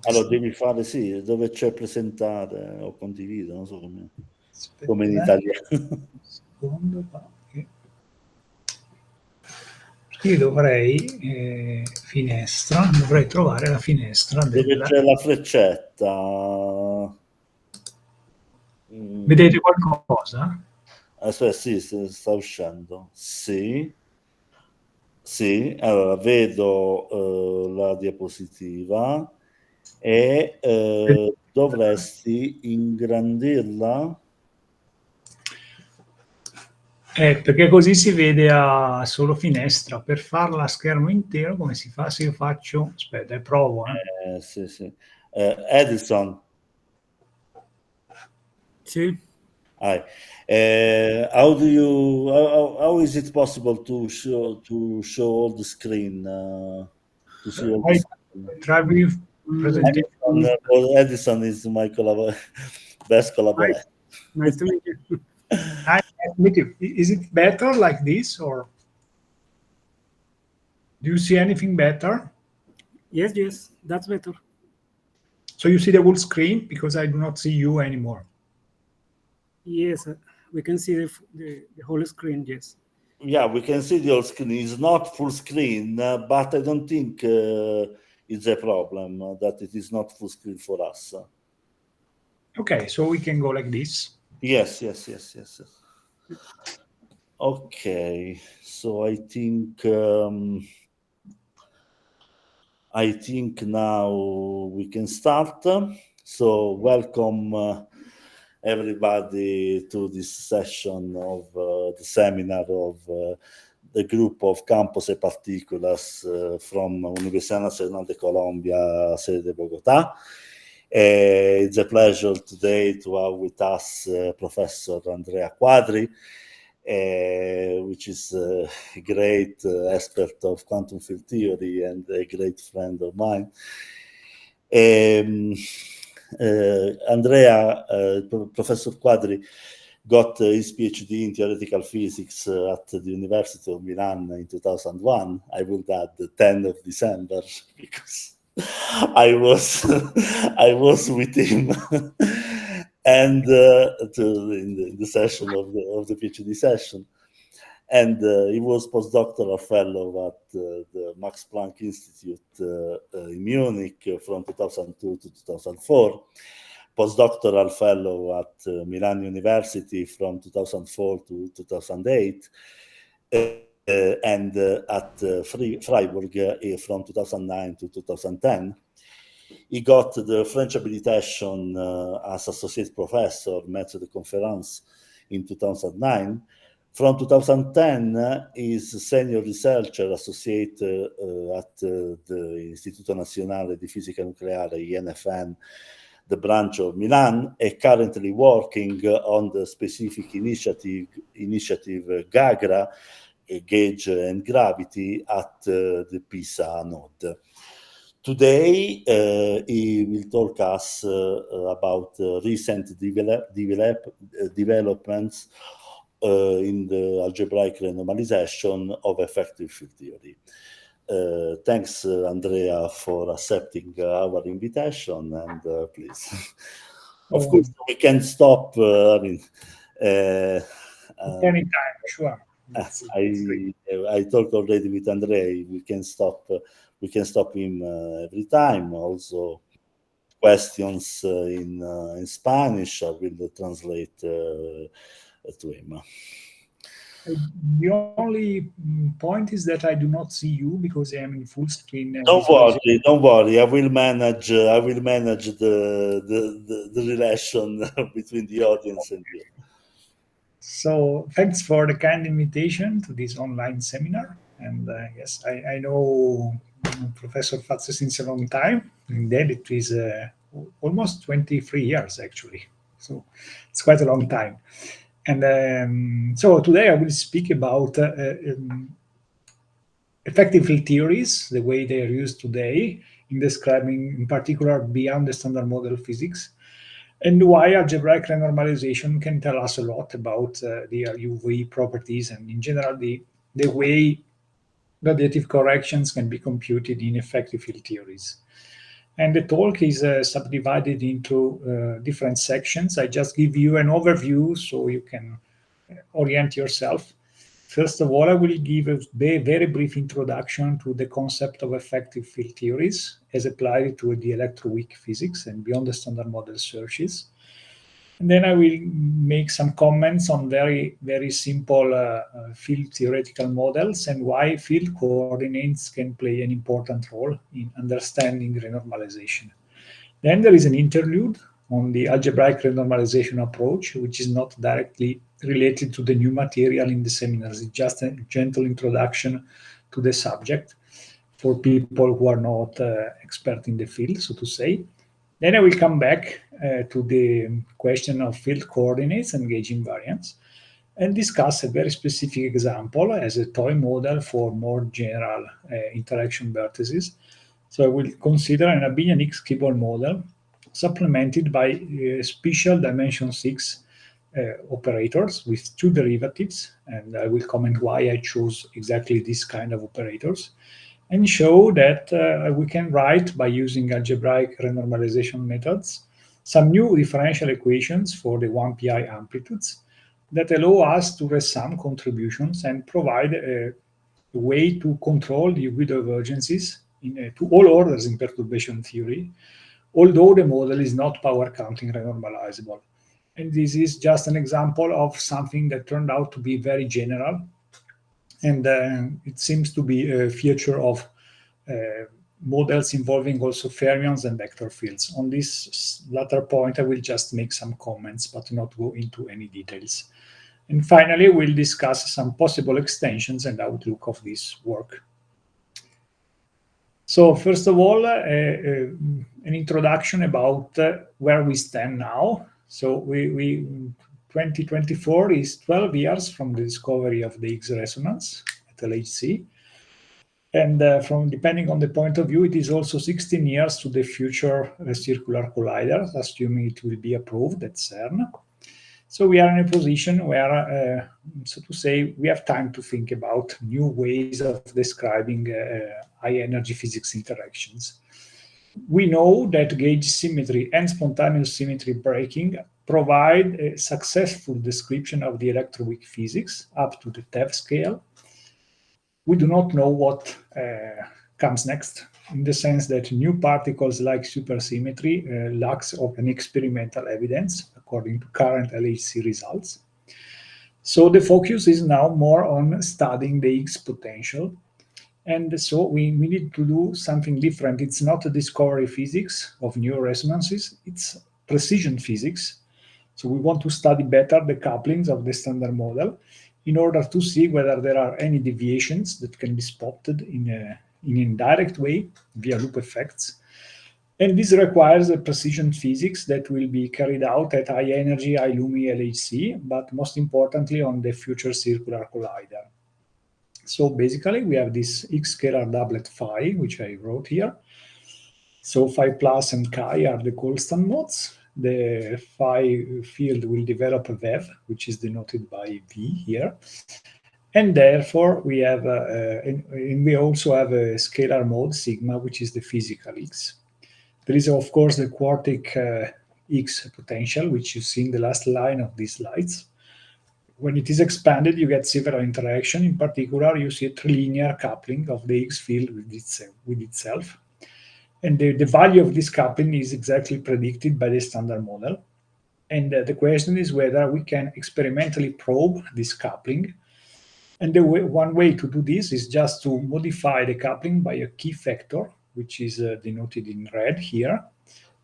Allora devi fare sì, dove c'è presentare o condividere, non so come, Aspetta, come in italiano. un secondo, perché io dovrei, finestra, dovrei trovare la finestra Dove del... c'è la freccetta. Vedete qualcosa? Aspetta, sì, sta uscendo. Sì, sì, allora vedo la diapositiva e dovresti ingrandirla. Perché così si vede a solo finestra. Per farla a schermo intero, come si fa? Se io faccio... Aspetta, provo. Sì, sì. Edison. Sì. Hi. How do you? How is it possible to show all the screen? To see all the I screen? try with presentation. Edison is my best collaborator. Nice to meet you. Nice to meet you. Is it better like this, or do you see anything better? Yes, yes, that's better. So you see the whole screen, because I do not see you anymore. Yes, we can see the whole screen, yes. Yeah, we can see the whole screen. It's not full screen, but I don't think it's a problem that it is not full screen for us. Okay, so we can go like this. Yes. Okay, so I think now we can start. So welcome everybody to this session of the seminar of the group of Campos e Partículas from Universidad Nacional de Colombia, sede de Bogotá. It's a pleasure today to have with us Professor Andrea Quadri, which is a great expert of quantum field theory and a great friend of mine. Andrea, Professor Quadri, got his PhD in theoretical physics at the University of Milan in 2001. I will add the 10th of December because I was with him and in the session of the PhD session. And he was postdoctoral fellow at the Max Planck Institute in Munich from 2002 to 2004, postdoctoral fellow at Milan University from 2004 to 2008, and at Freiburg from 2009 to 2010. He got the French habilitation as associate professor, Maître de Conférence, in 2009. From 2010, is senior researcher associate at the Istituto Nazionale di Fisica Nucleare, INFN, the branch of Milan, and currently working on the specific initiative GAGRA, Gauge and Gravity, at the Pisa node. Today, he will talk us about recent developments in the algebraic renormalization of effective field theory. Thanks, Andrea, for accepting our invitation, and please. Of course, we can stop. Anytime, sure. I talked already with Andrea. We can stop him every time. Also, questions in Spanish, I will translate to him. The only point is that I do not see you because I am in full screen. Don't worry. I will manage the relation between the audience and you. So thanks for the kind invitation to this online seminar. And yes, I know Professor Fazio since a long time. Indeed, it is almost 23 years, actually. So it's quite a long time. And so today I will speak about effective field theories, the way they are used today in describing, in particular, beyond the standard model physics, and why algebraic renormalization can tell us a lot about the UV properties and, in general, the way radiative corrections can be computed in effective field theories. And the talk is subdivided into different sections. I just give you an overview so you can orient yourself. First of all, I will give a very brief introduction to the concept of effective field theories as applied to the electroweak physics and beyond the standard model searches. And then I will make some comments on very simple field theoretical models and why field coordinates can play an important role in understanding renormalization. Then there is an interlude on the algebraic renormalization approach, which is not directly related to the new material in the seminars. It's just a gentle introduction to the subject for people who are not expert in the field, so to say. Then I will come back to the question of field coordinates and gauge invariance and discuss a very specific example as a toy model for more general interaction vertices. So I will consider an abelian X-keyboard model supplemented by special dimension 6 operators with two derivatives, and I will comment why I chose exactly this kind of operators, and show that we can write, by using algebraic renormalization methods, some new differential equations for the 1πi amplitudes that allow us to resum contributions and provide a way to control the Euclid divergences to all orders in perturbation theory, although the model is not power counting renormalizable. And this is just an example of something that turned out to be very general, and it seems to be a feature of models involving also fermions and vector fields. On this latter point, I will just make some comments, but not go into any details. And finally, we'll discuss some possible extensions and outlook of this work. So first of all, an introduction about where we stand now. So 2024 is 12 years from the discovery of the Higgs resonance at LHC. And from depending on the point of view, it is also 16 years to the future circular collider, assuming it will be approved at CERN. So we are in a position where, so to say, we have time to think about new ways of describing high-energy physics interactions. We know that gauge symmetry and spontaneous symmetry breaking provide a successful description of the electroweak physics up to the TeV scale. We do not know what comes next, in the sense that new particles like supersymmetry lacks of an experimental evidence according to current LHC results. So the focus is now more on studying the Higgs potential. And so we need to do something different. It's not a discovery physics of new resonances, it's precision physics. So we want to study better the couplings of the standard model in order to see whether there are any deviations that can be spotted in an indirect way via loop effects. And this requires a precision physics that will be carried out at high energy, high Lumi LHC, but most importantly on the future circular collider. So basically we have this X scalar doublet phi, which I wrote here. So phi plus and chi are the constant modes. The phi field will develop a VEV, which is denoted by V here. And therefore we have, and we also have a scalar mode sigma, which is the physical X. There is, of course, the quartic X potential, which you see in the last line of these slides. When it is expanded, you get several interactions. In particular, you see a trilinear coupling of the Higgs field with itself. And the value of this coupling is exactly predicted by the standard model. And the question is whether we can experimentally probe this coupling. And one way to do this is just to modify the coupling by a key factor, which is denoted in red here,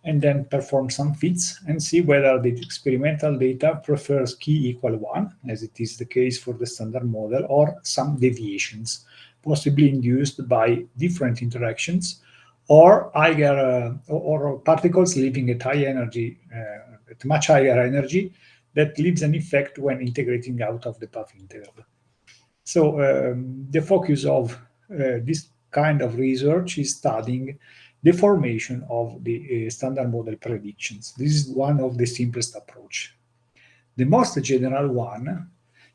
and then perform some fits and see whether the experimental data prefers key equal 1, as it is the case for the standard model, or some deviations, possibly induced by different interactions or higher or particles living at high energy, at much higher energy, that leaves an effect when integrating out of the path integral. So the focus of this kind of research is studying the formation of the standard model predictions. This is one of the simplest approach. The most general one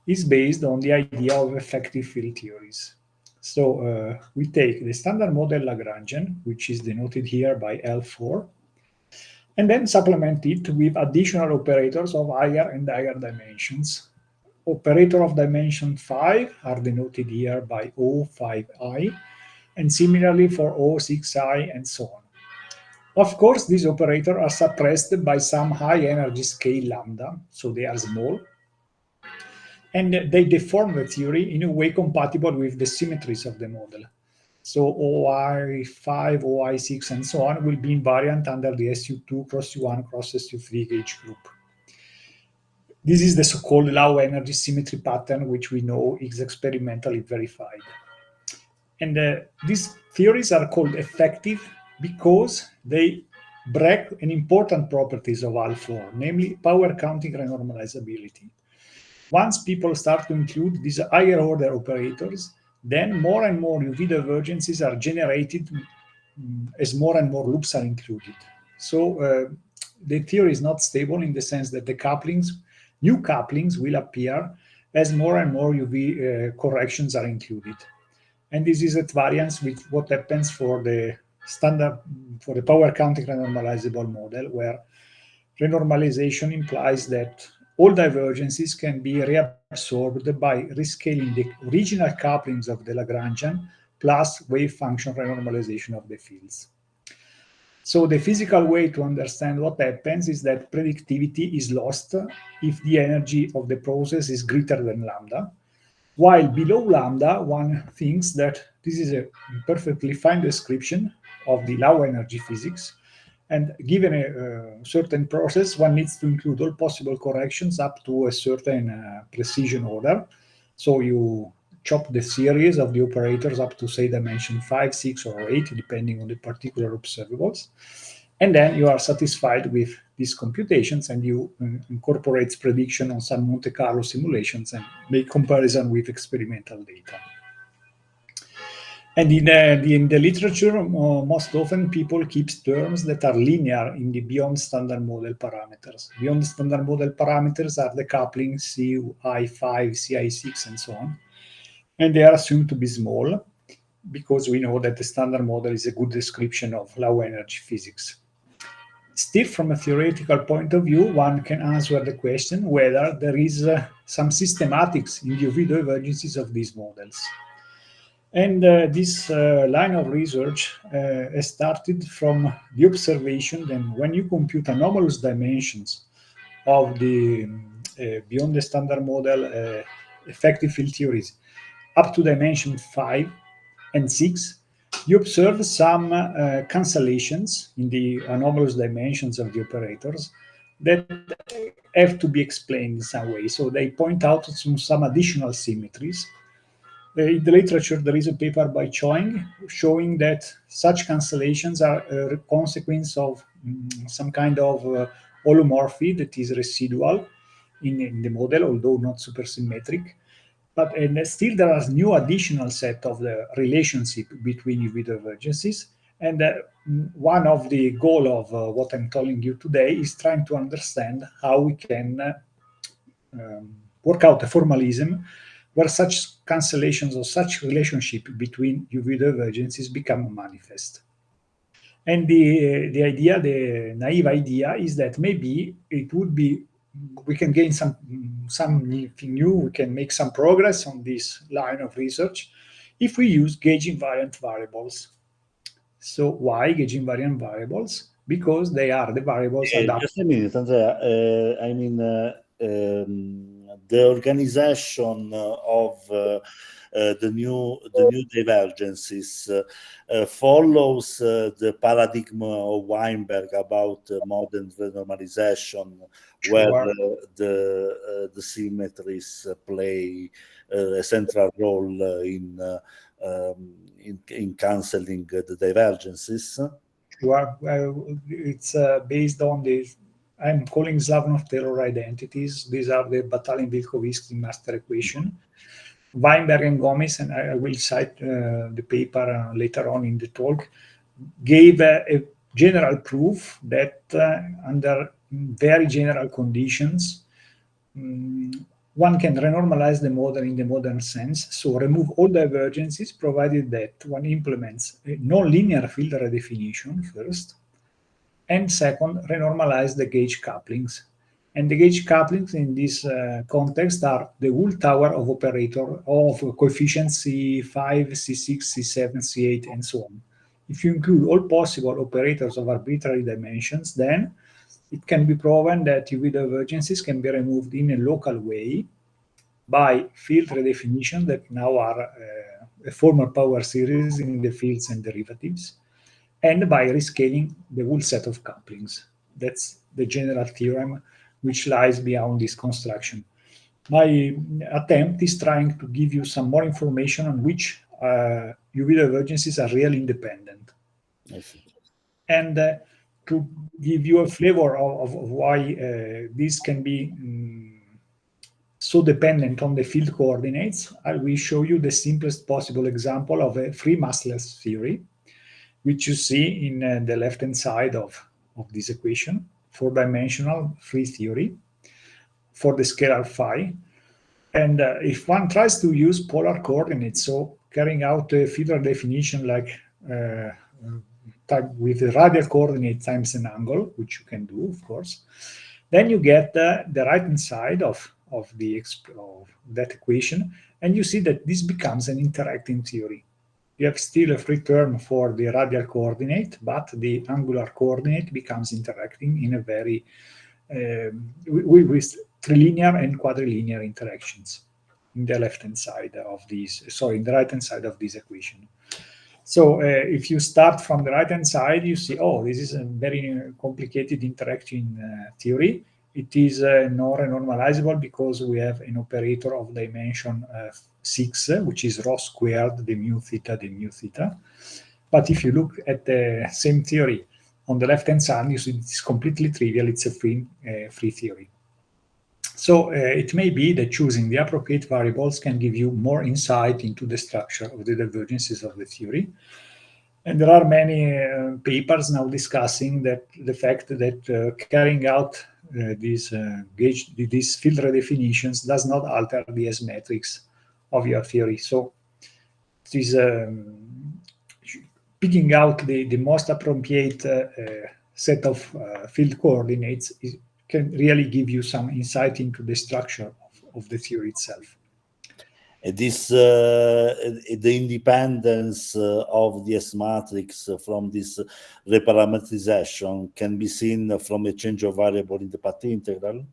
is based on the idea of effective field theories. So we take the standard model Lagrangian, which is denoted here by L4, and then supplement it with additional operators of higher and higher dimensions. Operator of dimension 5 are denoted here by O5i, and similarly for O6i and so on. Of course, these operators are suppressed by some high energy scale lambda, so they are small, and they deform the theory in a way compatible with the symmetries of the model. So OI5, OI6, and so on will be invariant under the SU2 cross U1 cross SU3 gauge group. This is the so-called low energy symmetry pattern, which we know is experimentally verified. And these theories are called effective because they break an important properties of L4, namely power counting renormalizability. Once people start to include these higher order operators, then more and more UV divergences are generated as more and more loops are included. So the theory is not stable in the sense that the couplings, new couplings will appear as more and more UV corrections are included. And this is at variance with what happens for the standard, for the power counting renormalizable model, where renormalization implies that all divergences can be reabsorbed by rescaling the original couplings of the Lagrangian plus wave function renormalization of the fields. So the physical way to understand what happens is that predictivity is lost if the energy of the process is greater than lambda, while below lambda, one thinks that this is a perfectly fine description of the low energy physics. And given a certain process, one needs to include all possible corrections up to a certain precision order. So you chop the series of the operators up to, say, dimension 5, 6, or 8, depending on the particular observables. And then you are satisfied with these computations, and you incorporate prediction on some Monte Carlo simulations and make comparison with experimental data. And in the literature, most often people keep terms that are linear in the beyond standard model parameters. Beyond standard model parameters are the couplings CI5, CI6, and so on. And they are assumed to be small because we know that the standard model is a good description of low energy physics. Still, from a theoretical point of view, one can answer the question whether there is some systematics in the UV divergences of these models. And this line of research has started from the observation that when you compute anomalous dimensions of the beyond the standard model effective field theories up to dimension 5 and 6, you observe some cancellations in the anomalous dimensions of the operators that have to be explained in some way. So they point out some additional symmetries. In the literature, there is a paper by Choing showing that such cancellations are a consequence of some kind of holomorphy that is residual in the model, although not supersymmetric. But still, there are new additional set of the relationship between UV divergences. And one of the goal of what I'm telling you today is trying to understand how we can work out a formalism where such cancellations or such relationship between UV divergences become manifest. And the idea, the naive idea, is that maybe it would be, we can gain something new, we can make some progress on this line of research if we use gauge invariant variables. So why gauge invariant variables? Because they are the variables adapted. Just a minute, Andrea. The organization of the new divergences follows the paradigm of Weinberg about modern renormalization, where the symmetries play a central role in cancelling the divergences. It's based on this. I'm calling Slavnov-Taylor identities. These are the Batalin-Vilkovitsky master equation. Weinberg and Gomes, and I will cite the paper later on in the talk, gave a general proof that under very general conditions, one can renormalize the model in the modern sense, so remove all divergences, provided that one implements a non-linear field redefinition first, and second, renormalize the gauge couplings. And the gauge couplings in this context are the whole tower of operator of coefficients C5, C6, C7, C8, and so on. If you include all possible operators of arbitrary dimensions, then it can be proven that UV divergences can be removed in a local way by field redefinition that now are a formal power series in the fields and derivatives, and by rescaling the whole set of couplings. That's the general theorem which lies beyond this construction. My attempt is trying to give you some more information on which UV divergences are really independent. I see. And to give you a flavor of why this can be so dependent on the field coordinates, I will show you the simplest possible example of a free massless theory, which you see in the left-hand side of this equation, four-dimensional free theory for the scalar phi. And if one tries to use polar coordinates, so carrying out a field redefinition like with the radial coordinate times an angle, which you can do, of course, then you get the right-hand side of that equation, and you see that this becomes an interacting theory. You have still a free term for the radial coordinate, but the angular coordinate becomes interacting in a very with trilinear and quadrilinear interactions in the left-hand side of these, sorry, in the right-hand side of this equation. So if you start from the right-hand side, you see, oh, this is a very complicated interaction theory. It is non-renormalizable because we have an operator of dimension 6, which is rho squared, the mu theta. But if you look at the same theory on the left-hand side, you see it's completely trivial. It's a free theory. So it may be that choosing the appropriate variables can give you more insight into the structure of the divergences of the theory. And there are many papers now discussing that the fact that carrying out these field redefinitions does not alter the S matrix of your theory. So it is picking out the most appropriate set of field coordinates can really give you some insight into the structure of the theory itself. This the independence of the S matrix from this reparametrization can be seen from a change of variable in the path integral,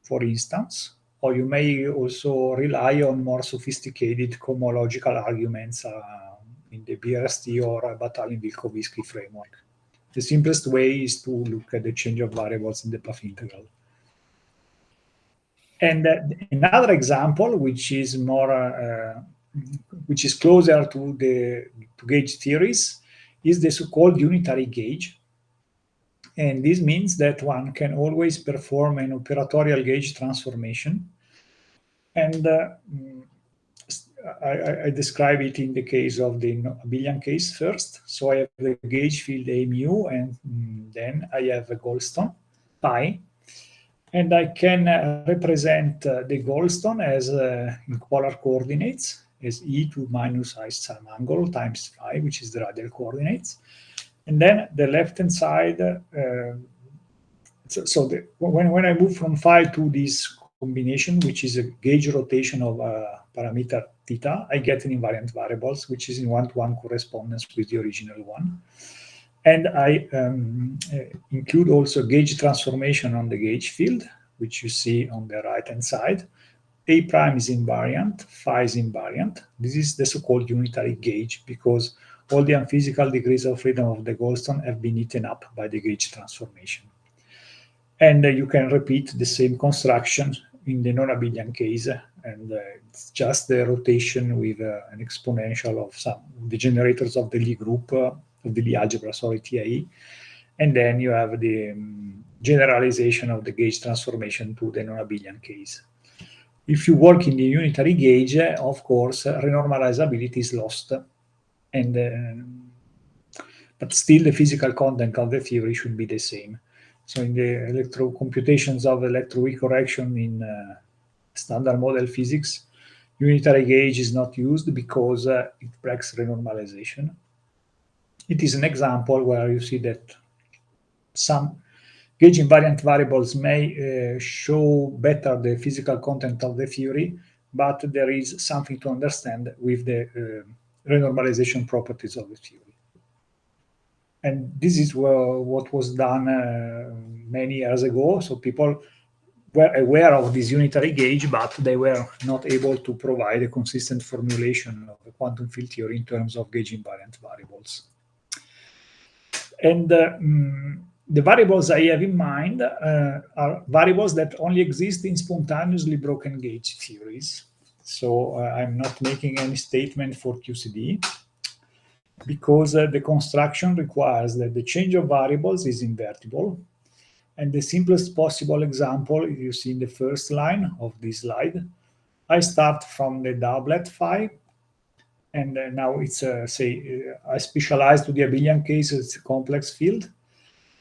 for instance, or you may also rely on more sophisticated cohomological arguments in the BRST or Batalin-Vilkovisky framework. The simplest way is to look at the change of variables in the path integral. And another example, which is more, which is closer to gauge theories, is the so-called unitary gauge. And this means that one can always perform an operatorial gauge transformation. And I describe it in the case of the abelian case first. So I have the gauge field A mu, and then I have a Goldstone pi. And I can represent the Goldstone as in polar coordinates as e to minus I sum angle times phi, which is the radial coordinates. And then the left-hand side, when I move from phi to this combination, which is a gauge rotation of parameter theta, I get an invariant variables, which is in one-to-one correspondence with the original one. And I include also gauge transformation on the gauge field, which you see on the right-hand side. A prime is invariant, phi is invariant. This is the so-called unitary gauge because all the unphysical degrees of freedom of the Goldstone have been eaten up by the gauge transformation. And you can repeat the same construction in the non-abelian case, and it's just the rotation with an exponential of some the generators of the Lie group, of the Lie algebra, sorry, TIE, and then you have the generalization of the gauge transformation to the non-abelian case. If you work in the unitary gauge, of course, renormalizability is lost, and but still the physical content of the theory should be the same. So in the computations of electroweak correction in standard model physics, unitary gauge is not used because it breaks renormalization. It is an example where you see that some gauge invariant variables may show better the physical content of the theory, but there is something to understand with the renormalization properties of the theory. And this is what was done many years ago. So people were aware of this unitary gauge, but they were not able to provide a consistent formulation of the quantum field theory in terms of gauge invariant variables. And the variables I have in mind are variables that only exist in spontaneously broken gauge theories. So I'm not making any statement for QCD, because the construction requires that the change of variables is invertible. And the simplest possible example you see in the first line of this slide. I start from the doublet phi, and now it's, say, I specialize to the abelian case, it's a complex field.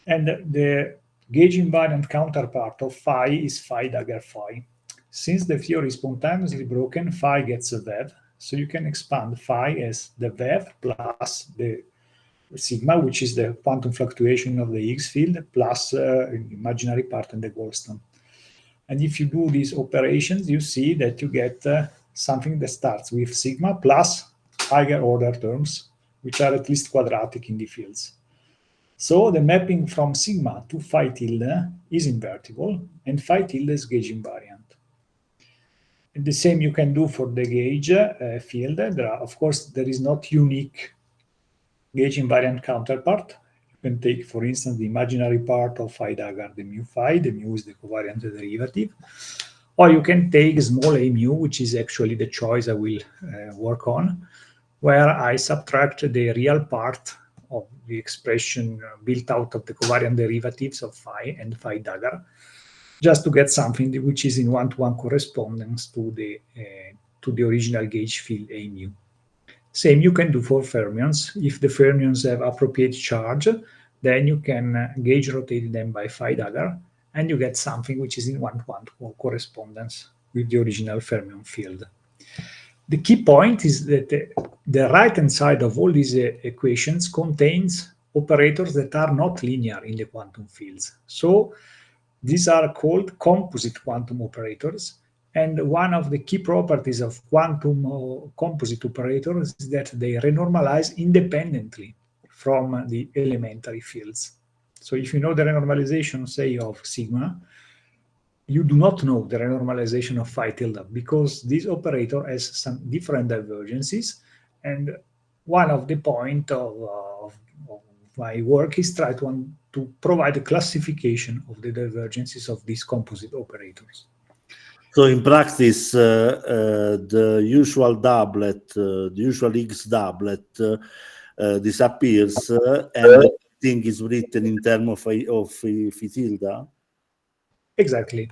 And the gauge invariant counterpart of phi is phi dagger phi. Since the theory is spontaneously broken, phi gets a VEV, so you can expand phi as the VEV plus the sigma, which is the quantum fluctuation of the Higgs field, plus imaginary part and the Goldstone. And if you do these operations, you see that you get something that starts with sigma plus higher order terms, which are at least quadratic in the fields. So the mapping from sigma to phi tilde is invertible, and phi tilde is gauge invariant. And the same you can do for the gauge field. Of course, there is not unique gauge invariant counterpart. You can take, for instance, the imaginary part of phi dagger, the mu phi. The mu is the covariant derivative. Or you can take small a mu, which is actually the choice I will work on, where I subtract the real part of the expression built out of the covariant derivatives of phi and phi dagger, just to get something which is in one-to-one correspondence to the original gauge field a mu. Same you can do for fermions. If the fermions have appropriate charge, then you can gauge rotate them by phi dagger, and you get something which is in one-to-one correspondence with the original fermion field. The key point is that the right-hand side of all these equations contains operators that are not linear in the quantum fields. So these are called composite quantum operators. And one of the key properties of quantum composite operators is that they renormalize independently from the elementary fields. So if you know the renormalization, say, of sigma, you do not know the renormalization of phi tilde, because this operator has some different divergences. And one of the point of my work is try to provide a classification of the divergences of these composite operators. So in practice, the usual doublet, the usual Higgs doublet disappears, and everything is written in terms of phi tilde. Exactly.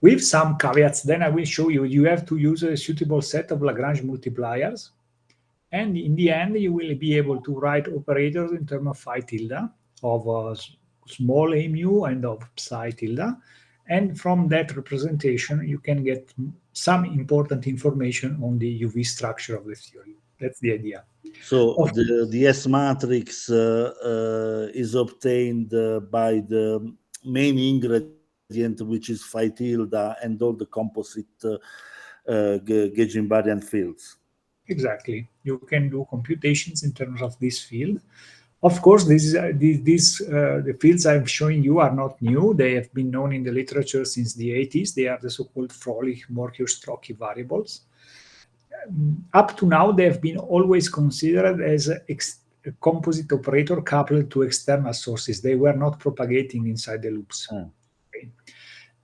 With some caveats, then I will show you. You have to use a suitable set of Lagrange multipliers. And in the end, you will be able to write operators in terms of phi tilde, of small a mu and of psi tilde. And from that representation, you can get some important information on the UV structure of the theory. That's the idea. So the S matrix is obtained by the main ingredient, which is phi tilde, and all the composite gauge invariant fields. Exactly. You can do computations in terms of this field. Of course, the fields I'm showing you are not new. They have been known in the literature since the 80s. They are the so-called Froelich-Morkier-Strachey variables. Up to now, they have been always considered as a composite operator coupled to external sources. They were not propagating inside the loops. Okay.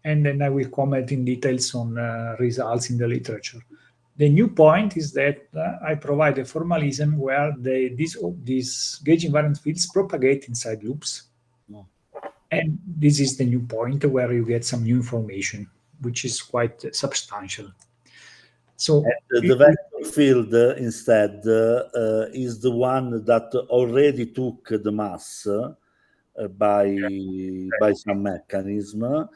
And then I will comment in details on results in the literature. The new point is that I provide a formalism where these gauge invariant fields propagate inside loops. And this is the new point where you get some new information, which is quite substantial. So the vector field instead is the one that already took the mass by some mechanism,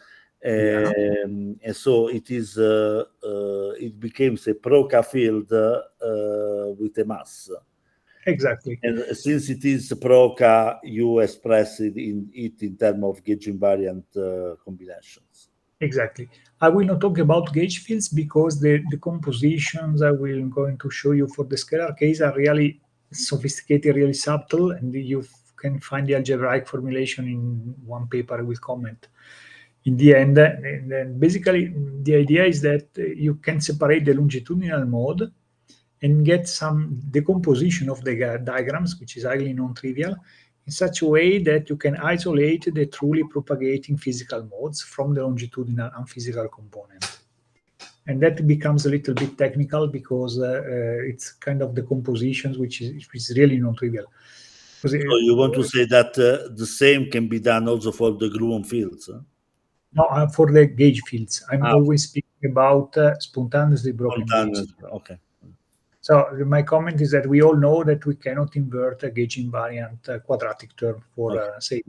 And so it is it becomes a Proca field with a mass. Exactly. And since it is Proca, you express it in terms of gauge invariant combinations. Exactly. I will not talk about gauge fields because the compositions I will going to show you for the scalar case are really sophisticated, really subtle, and you can find the algebraic formulation in one paper I will comment. In the end, and then basically the idea is that you can separate the longitudinal mode and get some decomposition of the diagrams, which is highly non-trivial, in such a way that you can isolate the truly propagating physical modes from the longitudinal and physical component. And that becomes a little bit technical because it's kind of the compositions, which is really non-trivial. So you want to say that the same can be done also for the gluon fields? Huh? No, for the gauge fields. I'm always speaking about spontaneously broken gauges. Okay. So my comment is that we all know that we cannot invert a gauge invariant quadratic term for, say,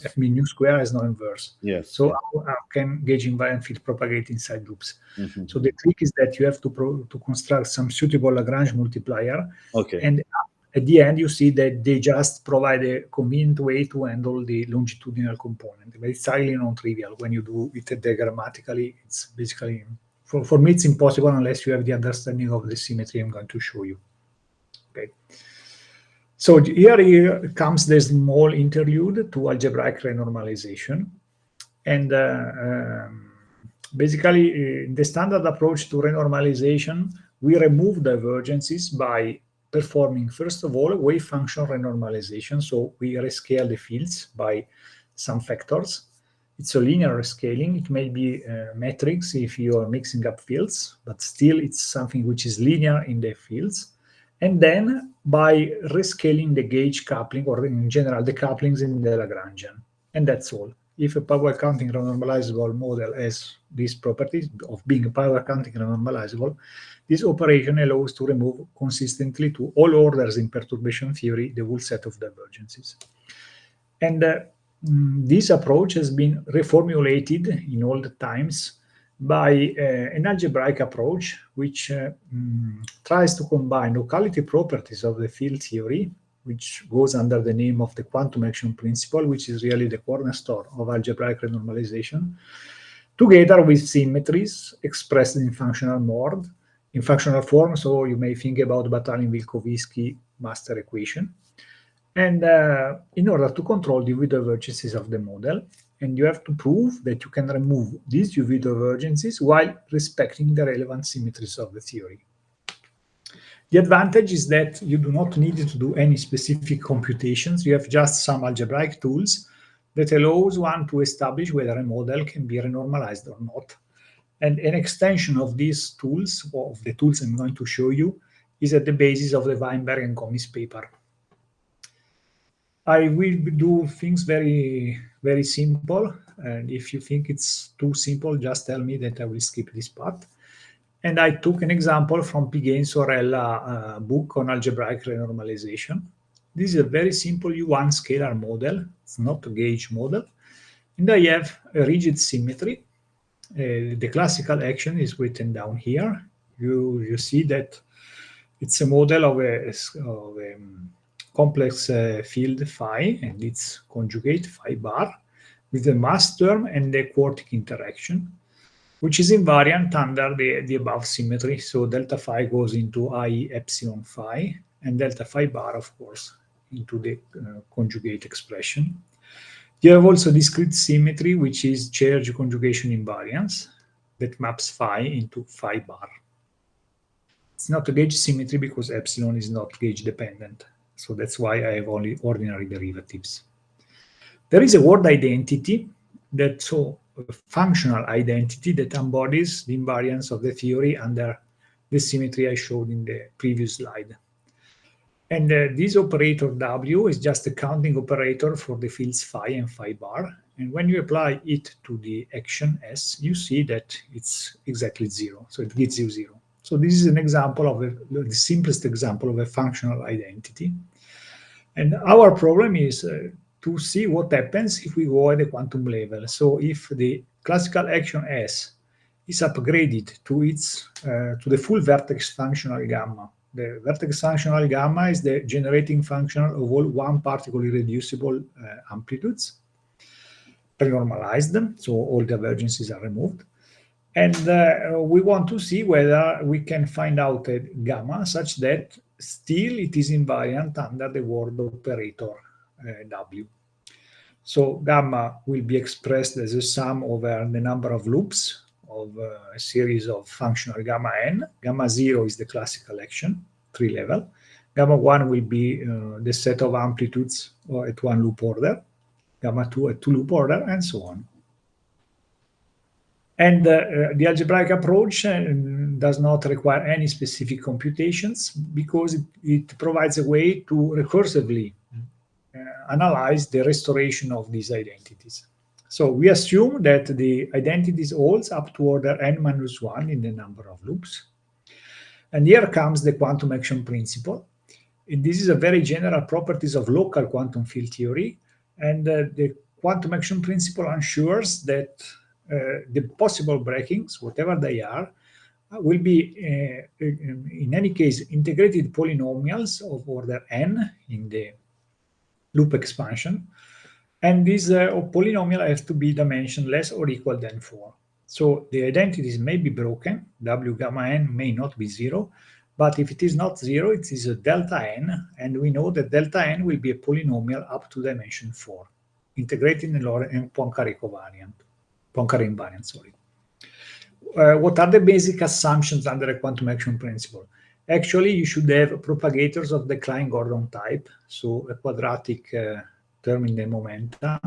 f min nu square has no inverse. Yes. So how can gauge invariant field propagate inside loops? Mm-hmm. So the trick is that you have to construct some suitable Lagrange multiplier. Okay. And at the end, you see that they just provide a convenient way to handle the longitudinal component. But it's highly non-trivial. When you do it diagrammatically, it's basically... For me, it's impossible unless you have the understanding of the symmetry I'm going to show you. Okay. So here comes the small interlude to algebraic renormalization. And basically, the standard approach to renormalization, we remove divergences by performing, first of all, wave function renormalization. So we rescale the fields by some factors. It's a linear rescaling. It may be metrics if you are mixing up fields, but still it's something which is linear in the fields. And then by rescaling the gauge coupling, or in general, the couplings in the Lagrangian. And that's all. If a power counting renormalizable model has these properties of being a power counting renormalizable, this operation allows to remove consistently to all orders in perturbation theory the whole set of divergences. And this approach has been reformulated in all the times by an algebraic approach, which tries to combine locality properties of the field theory, which goes under the name of the quantum action principle, which is really the cornerstone of algebraic renormalization, together with symmetries expressed in functional mode, in functional form. So you may think about Batalin-Vilkovisky master equation. And in order to control the UV divergences of the model, and you have to prove that you can remove these UV divergences while respecting the relevant symmetries of the theory. The advantage is that you do not need to do any specific computations. You have just some algebraic tools that allows one to establish whether a model can be renormalized or not. And an extension of these tools, or of the tools I'm going to show you, is at the basis of the Weinberg and Gomis paper. I will do things very, very simple. And if you think it's too simple, just tell me that I will skip this part. And I took an example from Piguet Sorella book on algebraic renormalization. This is a very simple U1 scalar model. It's not a gauge model. And I have a rigid symmetry. The classical action is written down here. You see that it's a model of a complex field phi and its conjugate phi bar with the mass term and the quartic interaction, which is invariant under the above symmetry. So delta phi goes into I epsilon phi, and delta phi bar, of course, into the conjugate expression. You have also discrete symmetry, which is charge conjugation invariance that maps phi into phi bar. It's not a gauge symmetry because epsilon is not gauge dependent. So that's why I have only ordinary derivatives. There is a word identity, a functional identity that embodies the invariance of the theory under the symmetry I showed in the previous slide. And this operator W is just a counting operator for the fields phi and phi bar. And when you apply it to the action S, you see that it's exactly 0. So it gives you 0. So this is an example of the simplest example of a functional identity. And our problem is to see what happens if we go at the quantum level. So if the classical action S is upgraded to its to the full vertex functional gamma. The vertex functional gamma is the generating function of all one particle irreducible amplitudes, renormalized, so all divergences are removed. And we want to see whether we can find out a gamma such that still it is invariant under the word operator W. So gamma will be expressed as a sum over the number of loops of a series of functional gamma n. Gamma 0 is the classical action, 3-level. Gamma 1 will be the set of amplitudes at 1 loop order. Gamma 2 at 2 loop order, and so on. And the algebraic approach does not require any specific computations because it provides a way to recursively analyze the restoration of these identities. So we assume that the identities holds up to order n-1 in the number of loops. And here comes the quantum action principle. And this is a very general properties of local quantum field theory. And the quantum action principle ensures that the possible breakings, whatever they are, will be, in any case, integrated polynomials of order n in the loop expansion. And this polynomial has to be dimension less or equal than 4. So the identities may be broken, W gamma n may not be 0, but if it is not 0, it is a delta n, and we know that delta n will be a polynomial up to dimension 4, integrated in Poincare invariant, sorry. What are the basic assumptions under a quantum action principle? Actually, you should have propagators of the Klein-Gordon type, so a quadratic term in the momenta.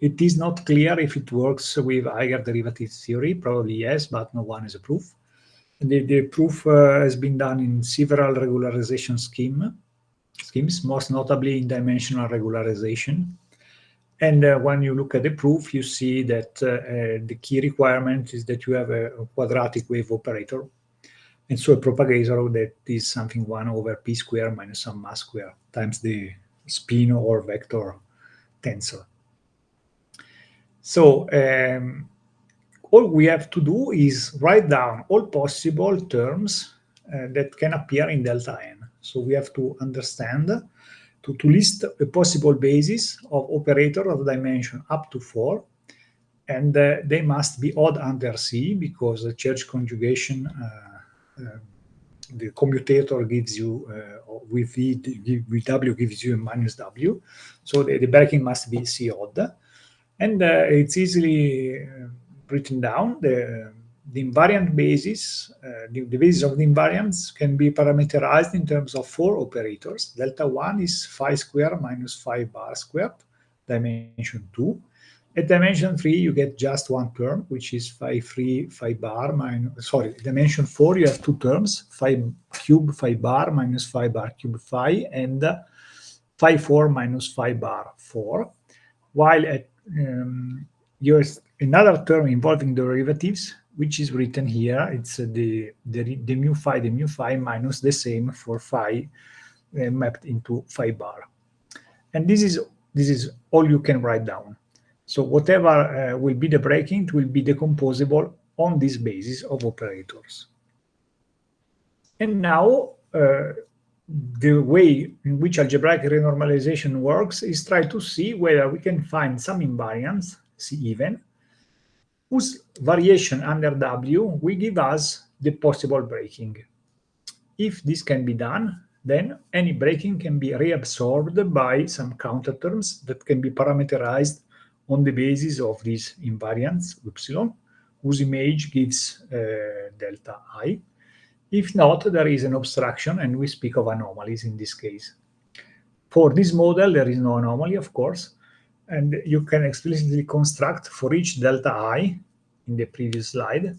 It is not clear if it works with Eiger derivative theory. Probably yes, but no one has a proof. The proof has been done in several regularization schemes, most notably in dimensional regularization. And when you look at the proof, you see that the key requirement is that you have a quadratic wave operator. And so a propagator that is something 1 over p squared minus some mass squared times the spin or vector tensor. So all we have to do is write down all possible terms that can appear in delta n. So we have to understand, to list a possible basis of operator of dimension up to 4, and they must be odd under C because the Church conjugation, the commutator gives you, with W gives you a minus W, so the breaking must be C odd. And it's easily written down. The invariant basis, the basis of the invariants can be parameterized in terms of 4 operators. Delta 1 is phi squared minus phi bar squared, dimension 2. At dimension 3, you get just one term, which is phi 3 phi bar minus, sorry, dimension 4, you have two terms, phi cube phi bar minus phi bar cube phi, and phi 4 minus phi bar 4. While at there's another term involving derivatives, which is written here. It's the mu phi minus the same for phi mapped into phi bar. And this is all you can write down. So whatever will be the breaking, it will be decomposable on this basis of operators. And now the way in which algebraic renormalization works is try to see whether we can find some invariants, C even, whose variation under W will give us the possible breaking. If this can be done, then any breaking can be reabsorbed by some counter terms that can be parameterized on the basis of these invariants, epsilon, whose image gives delta I. If not, there is an obstruction, and we speak of anomalies in this case. For this model, there is no anomaly, of course, and you can explicitly construct for each delta I in the previous slide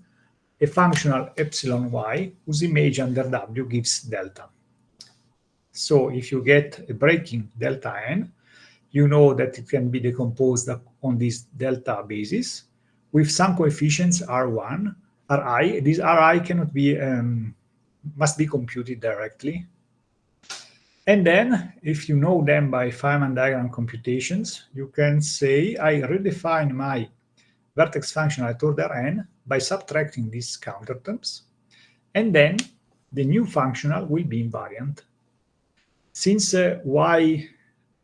a functional epsilon y whose image under W gives delta. So if you get a breaking delta n, you know that it can be decomposed on this delta basis with some coefficients R1, Ri. This Ri cannot be, must be computed directly. And then, if you know them by Feynman diagram computations, you can say, I redefine my vertex function at order n by subtracting these counter terms, and then the new functional will be invariant. Since y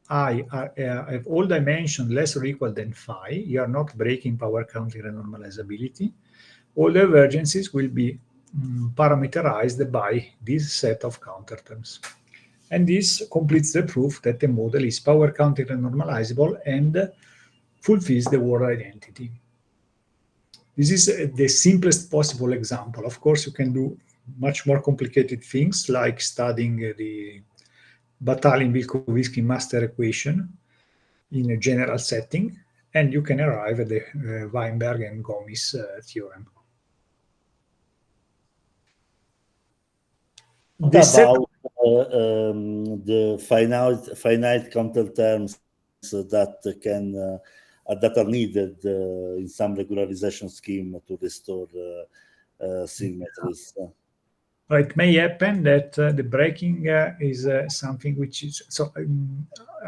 I have all dimensions less or equal than phi, you are not breaking power counting renormalizability. All divergences will be parameterized by this set of counter terms. And this completes the proof that the model is power counting renormalizable and fulfills the world identity. This is the simplest possible example. Of course, you can do much more complicated things like studying the Batalin-Vilkovisky master equation in a general setting, and you can arrive at the Weinberg and Gomis theorem. What about the finite counter terms that are needed in some regularization scheme to restore symmetries? It may happen that the breaking is something which is so.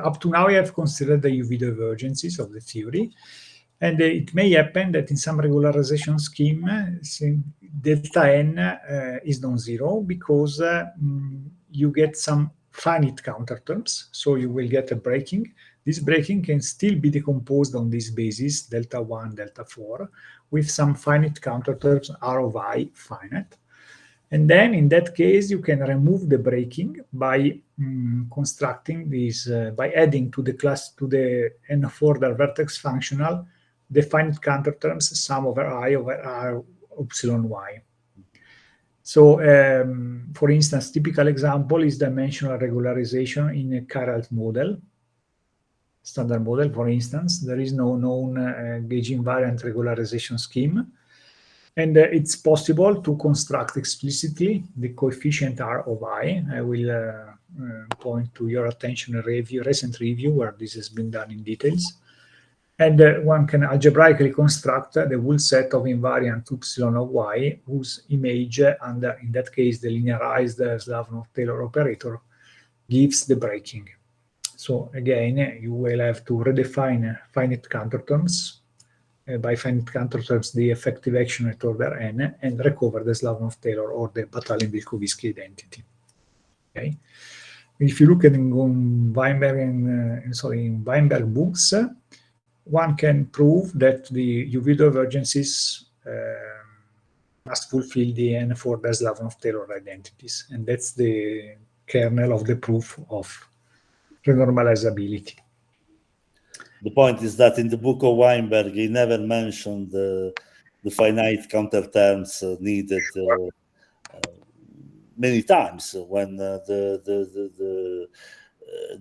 Up to now, I have considered the UV divergences of the theory, and it may happen that in some regularization scheme, delta n is non-zero because you get some finite counter terms, so you will get a breaking. This breaking can still be decomposed on this basis, delta 1, delta 4, with some finite counter terms R of I finite. And then in that case, you can remove the breaking by constructing this, by adding to the class, to the nth order vertex functional, the finite counter terms sum over I over R epsilon y. So, for instance, typical example is dimensional regularization in a chiral model. Standard model, for instance, there is no known gauge invariant regularization scheme. And it's possible to construct explicitly the coefficient R of I. I will point to your attention a recent review where this has been done in details. And one can algebraically construct the whole set of invariant epsilon of Y, whose image under, in that case, the linearized Slavnov-Taylor operator gives the breaking. So again, you will have to redefine finite counter terms by finite counter terms the effective action at order n, and recover the Slavnov-Taylor or the Batalin-Vilkovisky identity. Okay. If you look at Weinberg in Weinberg books, one can prove that the UV divergences must fulfill the n for the Slavnov-Taylor identities, and that's the kernel of the proof of renormalizability. The point is that in the book of Weinberg, he never mentioned the finite counter terms needed many times when the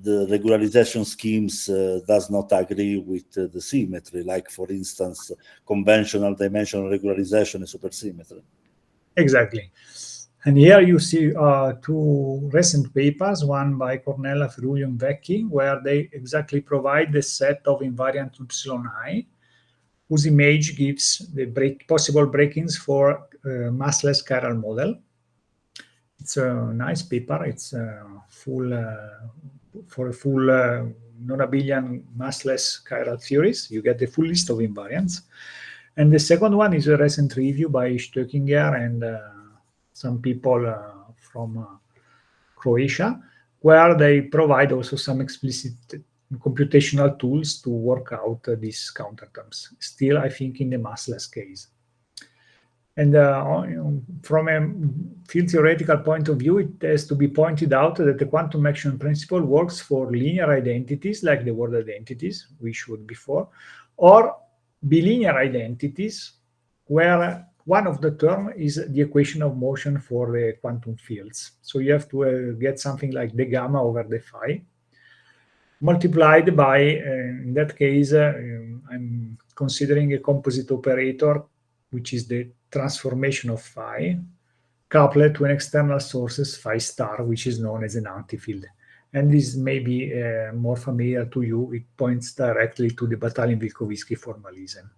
regularization schemes does not agree with the symmetry, like, for instance, conventional dimensional regularization and supersymmetry. Exactly. And here you see two recent papers, one by Cornella, Ferruglio, and Vecchi, where they exactly provide the set of invariant epsilon I, whose image gives the possible breakings for massless chiral model. It's a nice paper. It's full for a full non-abelian massless chiral theories. You get the full list of invariants. And the second one is a recent review by Stöckinger and some people from Croatia, where they provide also some explicit computational tools to work out these counterterms. Still, I think in the massless case. And from a field theoretical point of view, it has to be pointed out that the quantum action principle works for linear identities, like the word identities we showed before, or bilinear identities, where one of the term is the equation of motion for the quantum fields. So you have to get something like the gamma over the phi, multiplied by, in that case, I'm considering a composite operator, which is the transformation of phi, coupled to an external sources phi star, which is known as an antifield. And this may be more familiar to you. It points directly to the Batalin-Vilkovisky formalism.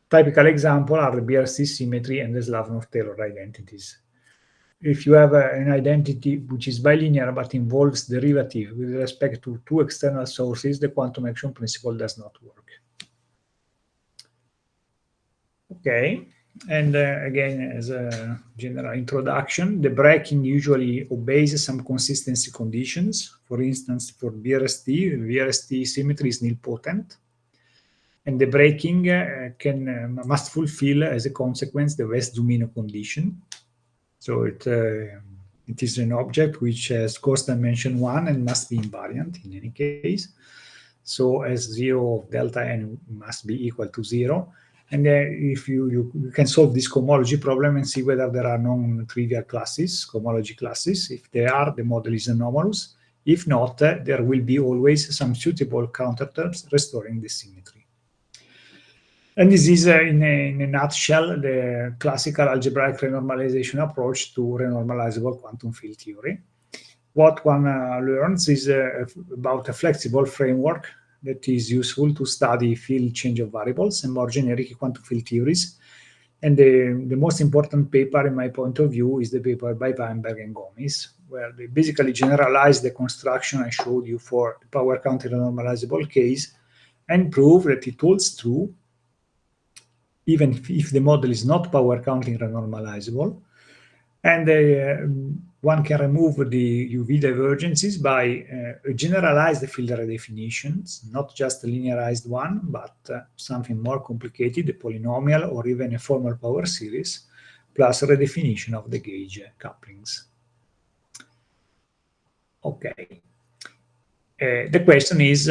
Typical example are the BRC symmetry and the Slavnov-Taylor identities. if you have an identity which is bilinear but involves derivative with respect to two external sources, the quantum action principle does not work. Okay, and again, as a general introduction, the breaking usually obeys some consistency conditions. For instance, for VRST symmetry is nilpotent, and the breaking must fulfill as a consequence the West-Zumino condition. So it is an object which has coarse dimension 1 and must be invariant in any case. So as 0 of delta n must be equal to 0. And if you can solve this cohomology problem and see whether there are non-trivial classes, cohomology classes. If they are, the model is anomalous. If not, there will be always some suitable counterterms restoring the symmetry. And this is, in a nutshell, the classical algebraic renormalization approach to renormalizable quantum field theory. What one learns is about a flexible framework that is useful to study field change of variables and more generic quantum field theories. And the most important paper, in my point of view, is the paper by Weinberg and Gomis, where they basically generalize the construction I showed you for the power counting renormalizable case and prove that it holds true even if the model is not power counting renormalizable. And one can remove the UV divergences by generalized field redefinitions, not just a linearized one, but something more complicated, a polynomial or even a formal power series, plus redefinition of the gauge couplings. Okay. The question is,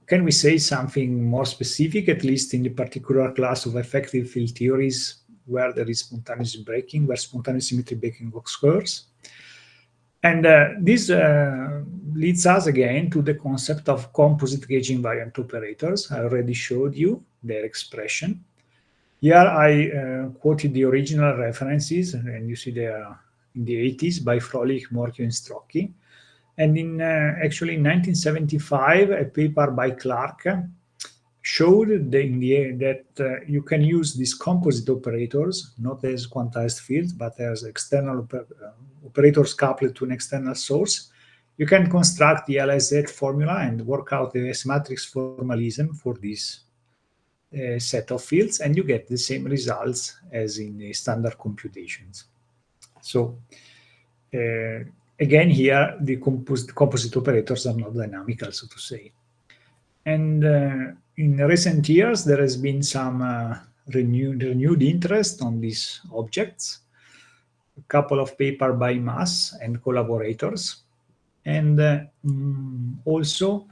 can we say something more specific, at least in the particular class of effective field theories where there is spontaneous breaking, where spontaneous symmetry breaking occurs? And this leads us again to the concept of composite gauge invariant operators. I already showed you their expression. Here I quoted the original references, and you see they are in the 80s by Froelich, Morchio, and Strocchi. And actually in 1975, a paper by Clark showed that you can use these composite operators, not as quantized fields, but as external operators coupled to an external source. You can construct the LSZ formula and work out the S-matrix formalism for this set of fields, and you get the same results as in the standard computations. So again, here the composite operators are not dynamical, so to say. And in recent years, there has been some renewed interest on these objects. A couple of papers by Mas and collaborators, and also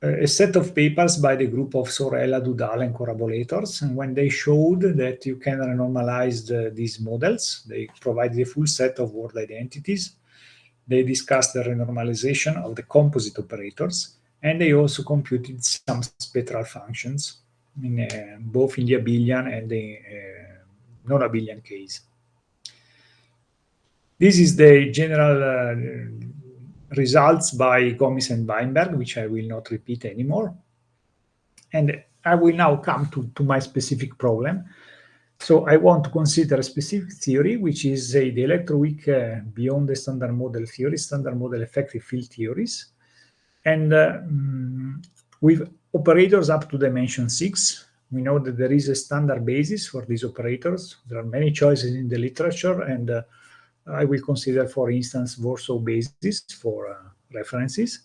a set of papers by the group of Sorella, Dudal, and collaborators. And when they showed that you can renormalize these models, they provided a full set of word identities. They discussed the renormalization of the composite operators, and they also computed some spectral functions, both in the abelian and the non-abelian case. This is the general results by Gomis and Weinberg, which I will not repeat anymore. And I will now come to my specific problem. So I want to consider a specific theory, which is the electroweak beyond the standard model theory, standard model effective field theories. And with operators up to dimension 6, we know that there is a standard basis for these operators. There are many choices in the literature, and I will consider, for instance, Warsaw basis for references.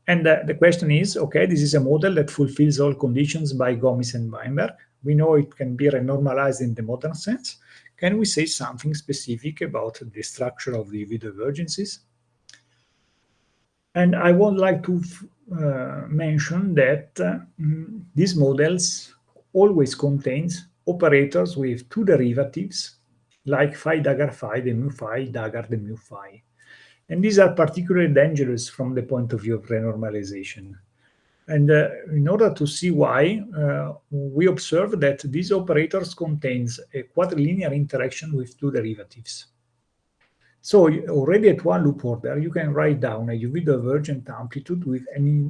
And the question is, okay, this is a model that fulfills all conditions by Gomis and Weinberg. We know it can be renormalized in the modern sense. Can we say something specific about the structure of the UV divergences? And I would like to mention that these models always contains operators with two derivatives, like phi dagger phi, the mu phi, dagger the mu phi. And these are particularly dangerous from the point of view of renormalization. And in order to see why, we observe that these operators contains a quadrilinear interaction with two derivatives. So already at one loop order, you can write down a UV divergent amplitude with any,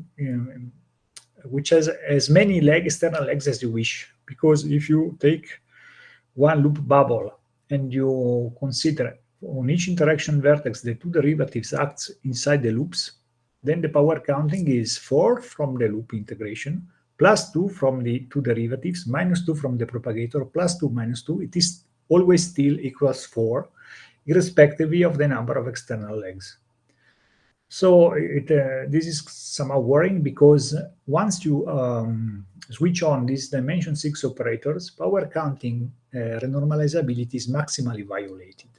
which has as many external legs as you wish. Because if you take one loop bubble and you consider on each interaction vertex, the two derivatives acts inside the loops, then the power counting is 4 from the loop integration, plus 2 from the two derivatives, minus 2 from the propagator, plus 2 minus 2. It is always still equals 4, irrespectively of the number of external legs. So this is somehow worrying, because once you switch on these dimension 6 operators, power counting renormalizability is maximally violated.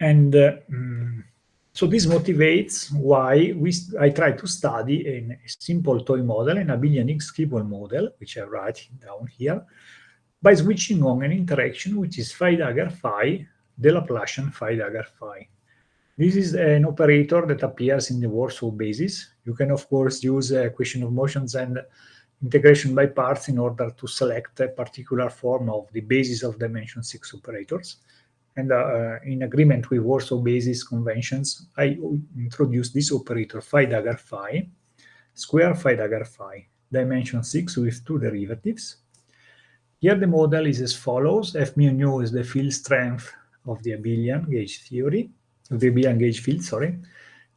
And so this motivates why I try to study a simple toy model, an abelian Higgs-Kibble model, which I write down here, by switching on an interaction which is phi dagger phi, the Laplacian phi dagger phi. This is an operator that appears in the Warsaw basis. You can, of course, use equation of motions and integration by parts in order to select a particular form of the basis of dimension 6 operators. And in agreement with Warsaw basis conventions, I introduced this operator phi dagger phi, square phi dagger phi, dimension 6 with two derivatives. Here the model is as follows. F mu nu is the field strength of the abelian gauge theory, of the abelian gauge field, sorry.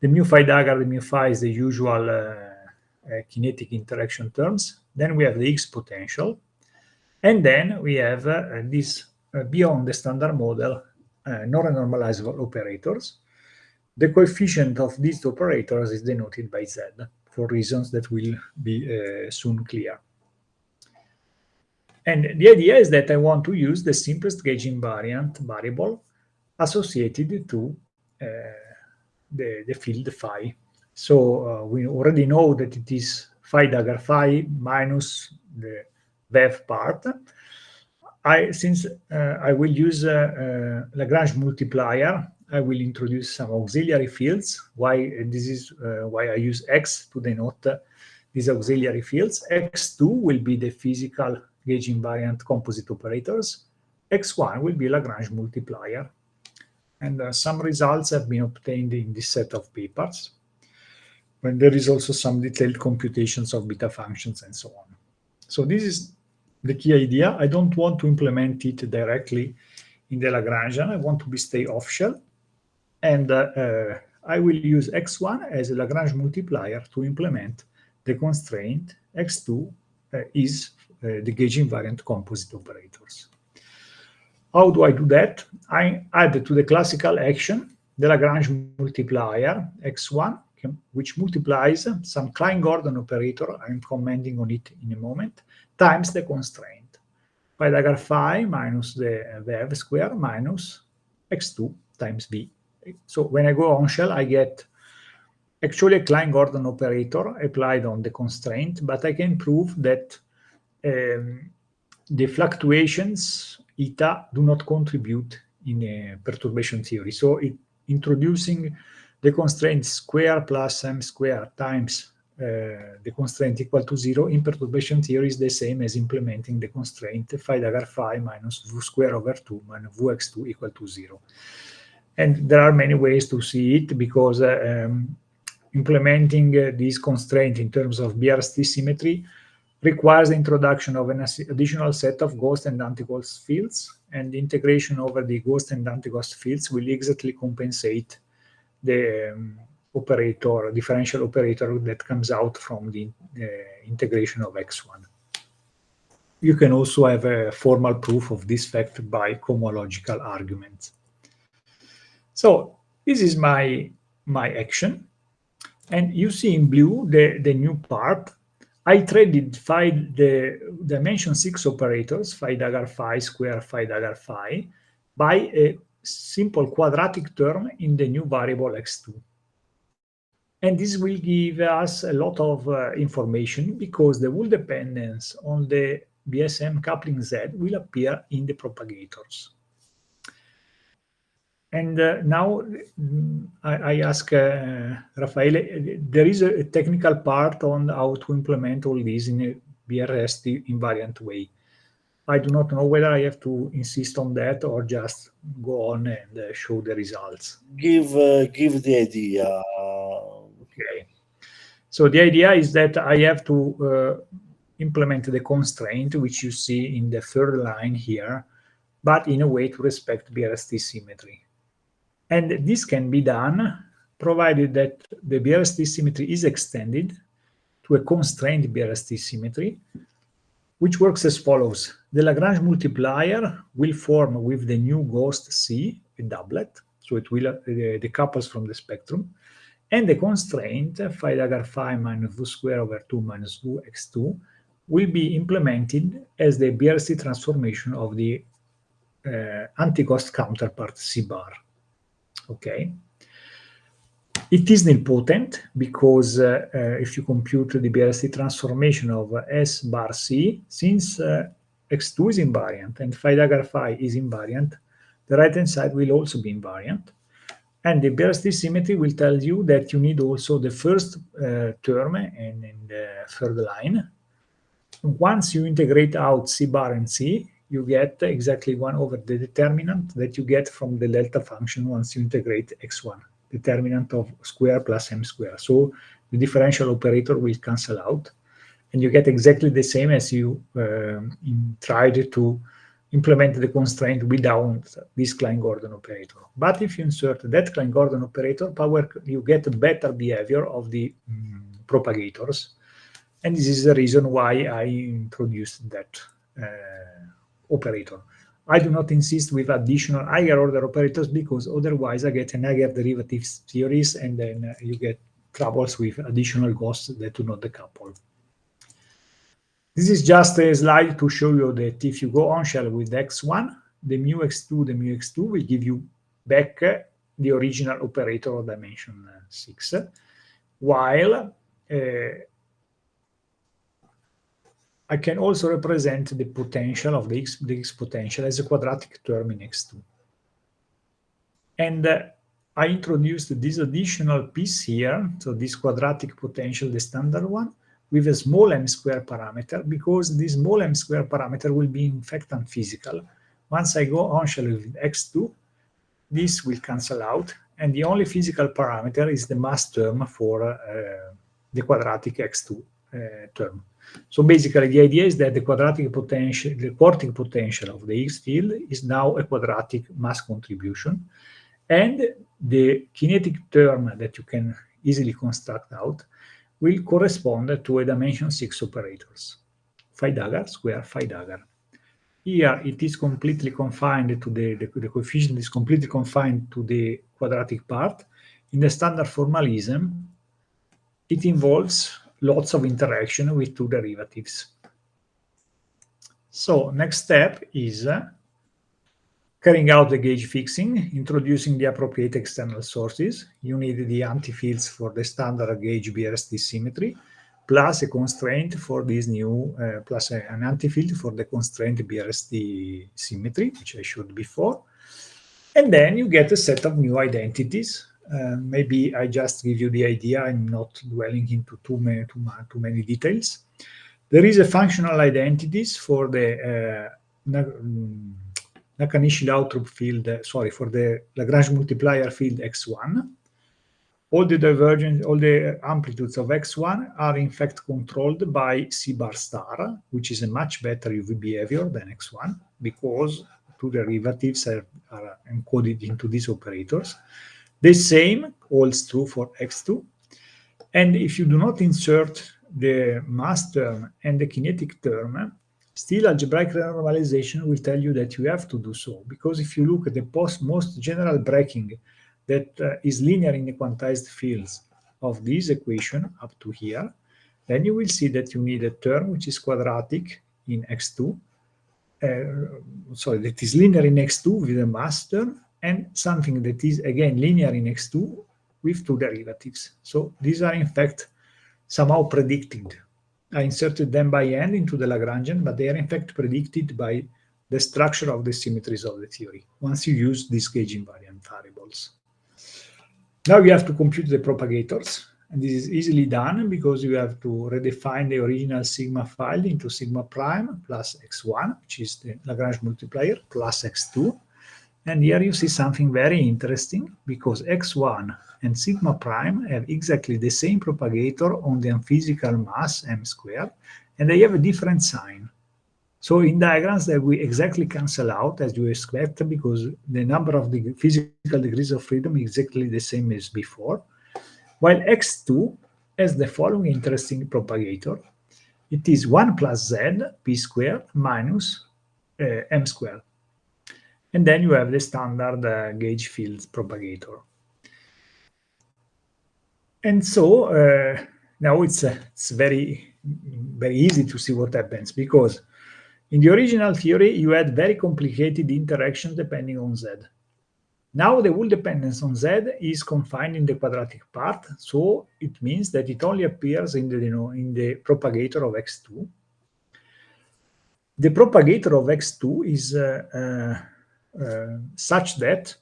The mu phi dagger, the mu phi is the usual kinetic interaction terms. Then we have the Higgs potential. And then we have this beyond the standard model, non-renormalizable operators. The coefficient of these operators is denoted by Z for reasons that will be soon clear. And the idea is that I want to use the simplest gauge invariant variable associated to the field phi. So we already know that it is phi dagger phi minus the VEV part. Since I will use Lagrange multiplier, I will introduce some auxiliary fields. This is why I use X to denote these auxiliary fields. X2 will be the physical gauge invariant composite operators. X1 will be Lagrange multiplier. And some results have been obtained in this set of papers. And there is also some detailed computations of beta functions and so on. So this is the key idea. I don't want to implement it directly in the Lagrangian. I want to stay off-shell. And I will use X1 as a Lagrange multiplier to implement the constraint X2 is the gauge invariant composite operators. How do I do that? I add to the classical action the Lagrange multiplier X1, which multiplies some Klein-Gordon operator, I'm commenting on it in a moment, times the constraint. Phi dagger phi minus the VEV square minus X2 times B. So when I go on shell, I get actually a Klein-Gordon operator applied on the constraint, but I can prove that the fluctuations eta do not contribute in a perturbation theory. So introducing the constraint square plus m square times the constraint equal to 0 in perturbation theory is the same as implementing the constraint phi dagger phi minus v square over 2 minus vx2 equal to 0. And there are many ways to see it, because implementing this constraint in terms of BRST symmetry requires the introduction of an additional set of ghost and anti-ghost fields, and the integration over the ghost and anti-ghost fields will exactly compensate the differential operator that comes out from the integration of X1. You can also have a formal proof of this fact by cohomological arguments. So this is my action. And you see in blue the new part. I traded the dimension 6 operators, phi dagger phi square phi dagger phi, by a simple quadratic term in the new variable x2. And this will give us a lot of information, because the Wool dependence on the BSM coupling Z will appear in the propagators. And now I ask Raffaele, there is a technical part on how to implement all this in a BRST invariant way. I do not know whether I have to insist on that or just go on and show the results. Give the idea. Okay. So the idea is that I have to implement the constraint, which you see in the third line here, but in a way to respect BRST symmetry. And this can be done provided that the BRST symmetry is extended to a constrained BRST symmetry, which works as follows. The Lagrange multiplier will form with the new ghost C, a doublet, so it will decouples from the spectrum, and the constraint phi dagger phi minus v square over 2 minus v x2 will be implemented as the BRST transformation of the anti-ghost counterpart C bar. Okay. It is nilpotent because if you compute the BRST transformation of S bar C, since x2 is invariant and phi dagger phi is invariant, the right-hand side will also be invariant. And the BRST symmetry will tell you that you need also the first term and in the third line. Once you integrate out C bar and C, you get exactly 1 over the determinant that you get from the delta function once you integrate x1, determinant of square plus m square. So the differential operator will cancel out, and you get exactly the same as you tried to implement the constraint without this Klein-Gordon operator. But if you insert that Klein-Gordon operator, you get a better behavior of the propagators. And this is the reason why I introduced that operator. I do not insist with additional higher order operators because otherwise I get an higher derivative theories and then you get troubles with additional ghosts that do not decouple. This is just a slide to show you that if you go on shell with x1, the mu x2 will give you back the original operator of dimension 6, while I can also represent the potential of the x potential as a quadratic term in x2. And I introduced this additional piece here, so this quadratic potential, the standard one, with a small m square parameter, because this small m square parameter will be in fact unphysical. Once I go on shell with x2, this will cancel out, and the only physical parameter is the mass term for the quadratic x2 term. So basically, the idea is that the quadratic potential, the quartic potential of the X field is now a quadratic mass contribution, and the kinetic term that you can easily construct out will correspond to a dimension 6 operators, phi dagger square phi dagger. Here it is completely confined to the coefficient is completely confined to the quadratic part. In the standard formalism, it involves lots of interaction with two derivatives. So next step is carrying out the gauge fixing, introducing the appropriate external sources. You need the anti-fields for the standard gauge BRST symmetry, plus a constraint for this new, plus an anti-field for the constraint BRST symmetry, which I showed before. And then you get a set of new identities. Maybe I just give you the idea. I'm not dwelling into too many details. There is a functional identities for the Nakanishi-Lautrup field, for the Lagrange multiplier field x1. All the divergence, all the amplitudes of x1 are in fact controlled by C bar star, which is a much better UV behavior than x1 because two derivatives are encoded into these operators. The same holds true for x2. And if you do not insert the mass term and the kinetic term, still algebraic renormalization will tell you that you have to do so. Because if you look at the most general breaking that is linear in the quantized fields of this equation up to here, then you will see that you need a term which is quadratic in x2, that is linear in x2 with a mass term, and something that is again linear in x2 with two derivatives. So these are in fact somehow predicted. I inserted them by hand into the Lagrangian, but they are in fact predicted by the structure of the symmetries of the theory once you use these gauge invariant variables. Now you have to compute the propagators, and this is easily done because you have to redefine the original sigma file into sigma prime plus x1, which is the Lagrange multiplier, plus x2. And here you see something very interesting because x1 and sigma prime have exactly the same propagator on the unphysical mass m squared, and they have a different sign. So in diagrams that we exactly cancel out as you expect, because the number of the physical degrees of freedom is exactly the same as before, while x2 has the following interesting propagator. It is 1 plus z p squared minus m squared. And then you have the standard gauge field propagator. And so now it's very, very easy to see what happens, because in the original theory, you had very complicated interactions depending on z. Now the whole dependence on z is confined in the quadratic part, so it means that it only appears in the propagator of x2. The propagator of x2 is such that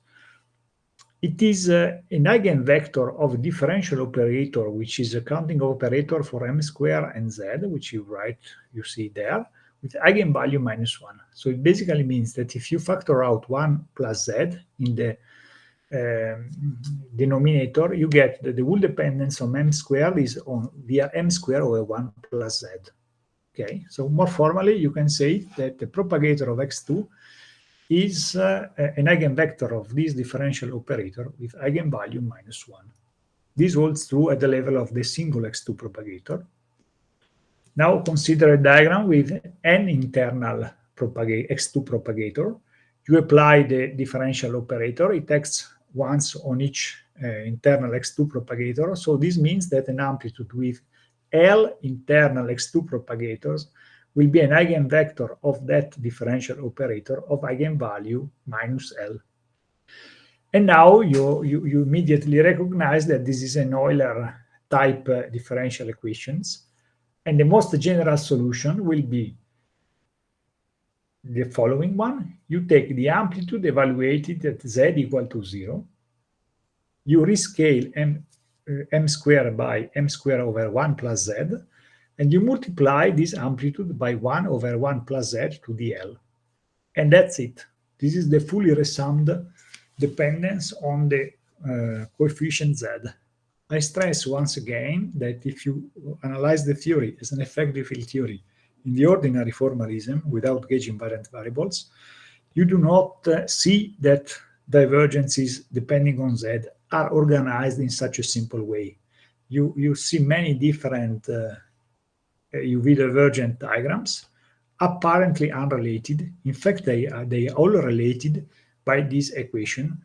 it is an eigenvector of a differential operator, which is a counting operator for m squared and z, which you see there, with eigenvalue -1. So it basically means that if you factor out 1 plus z in the denominator, you get that the whole dependence on m squared is on via m squared over 1 plus z. Okay, so more formally, you can say that the propagator of x2 is an eigenvector of this differential operator with eigenvalue -1. This holds true at the level of the single x2 propagator. Now consider a diagram with n internal x2 propagator. You apply the differential operator. It acts once on each internal x2 propagator. So this means that an amplitude with L internal x2 propagators will be an eigenvector of that differential operator of eigenvalue -L. And now you immediately recognize that this is an Euler type differential equations. And the most general solution will be the following one. You take the amplitude evaluated at z equal to 0. You rescale m squared by m squared over 1 plus z, and you multiply this amplitude by 1 over 1 plus z to the L. And that's it. This is the fully resummed dependence on the coefficient z. I stress once again that if you analyze the theory as an effective field theory in the ordinary formalism without gauge invariant variables, you do not see that divergences depending on z are organized in such a simple way. You see many different UV divergent diagrams, apparently unrelated. In fact, they are all related by this equation,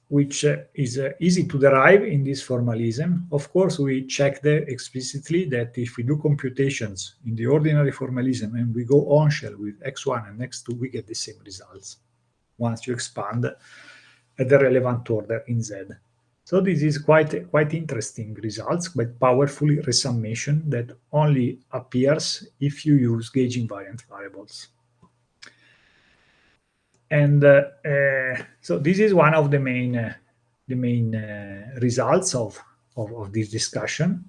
which is easy to derive in this formalism. Of course, we check there explicitly that if we do computations in the ordinary formalism and we go on shell with x1 and x2, we get the same results once you expand at the relevant order in Z. So this is quite interesting results, quite powerful resummation that only appears if you use gauge invariant variables. And so this is one of the main results of this discussion.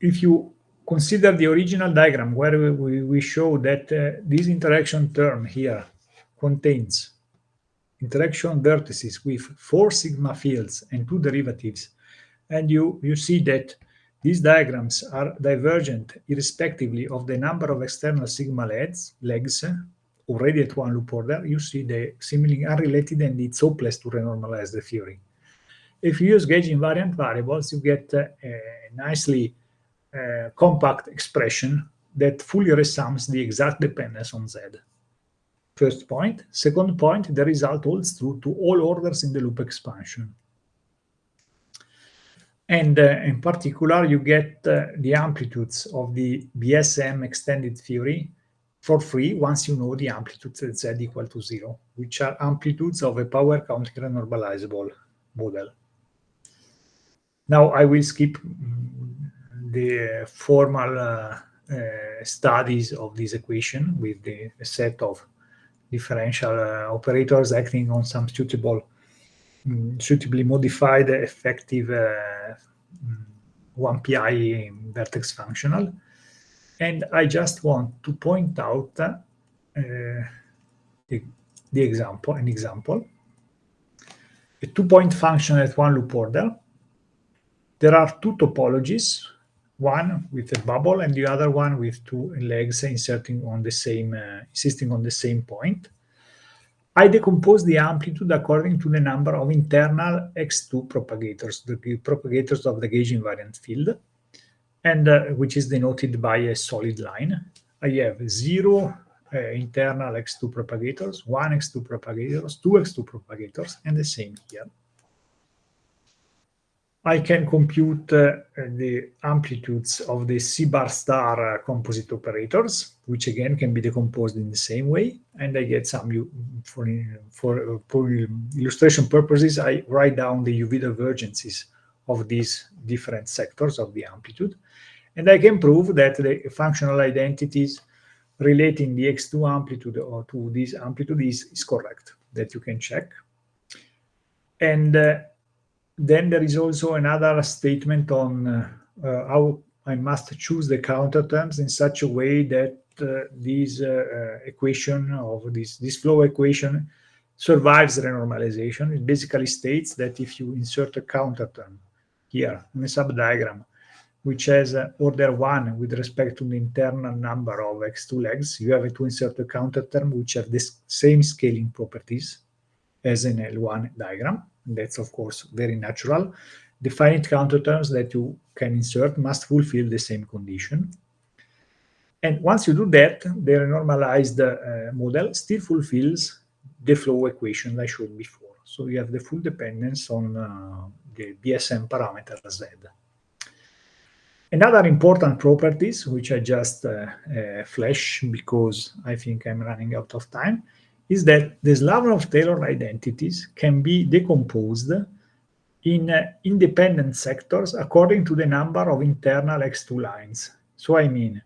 If you consider the original diagram where we show that this interaction term here contains interaction vertices with 4 sigma fields and 2 derivatives, and you see that these diagrams are divergent irrespectively of the number of external sigma legs already at one loop order, you see they seemingly unrelated, and it's hopeless to renormalize the theory. If you use gauge invariant variables, you get a nicely compact expression that fully resums the exact dependence on Z. First point. Second point, the result holds true to all orders in the loop expansion. And in particular, you get the amplitudes of the BSM extended theory for free once you know the amplitudes at Z equal to 0, which are amplitudes of a power counting renormalizable model. Now I will skip the formal studies of this equation with the set of differential operators acting on some suitably modified effective 1pi vertex functional. And I just want to point out an example. A 2-point function at one loop order. There are 2 topologies, one with a bubble and the other one with two legs insisting on the same point. I decompose the amplitude according to the number of internal X2 propagators, the propagators of the gauge invariant field, and which is denoted by a solid line. I have 0 internal X2 propagators, 1 X2 propagators, 2 X2 propagators, and the same here. I can compute the amplitudes of the C bar star composite operators, which again can be decomposed in the same way. And I get some, for illustration purposes, I write down the UV divergences of these different sectors of the amplitude. And I can prove that the functional identities relating the X2 amplitude or to this amplitude is correct, that you can check. And then there is also another statement on how I must choose the counter terms in such a way that this equation of this flow equation survives renormalization. It basically states that if you insert a counter term here in a subdiagram, which has order 1 with respect to the internal number of X2 legs, you have to insert a counter term which have the same scaling properties as in L1 diagram. That's, of course, very natural. The finite counter terms that you can insert must fulfill the same condition. And once you do that, the renormalized model still fulfills the flow equation I showed before. So you have the full dependence on the BSM parameter Z. Another important properties, which I just flash because I think I'm running out of time, is that the Slavnov-Taylor identities can be decomposed in independent sectors according to the number of internal X2 lines. So I mean,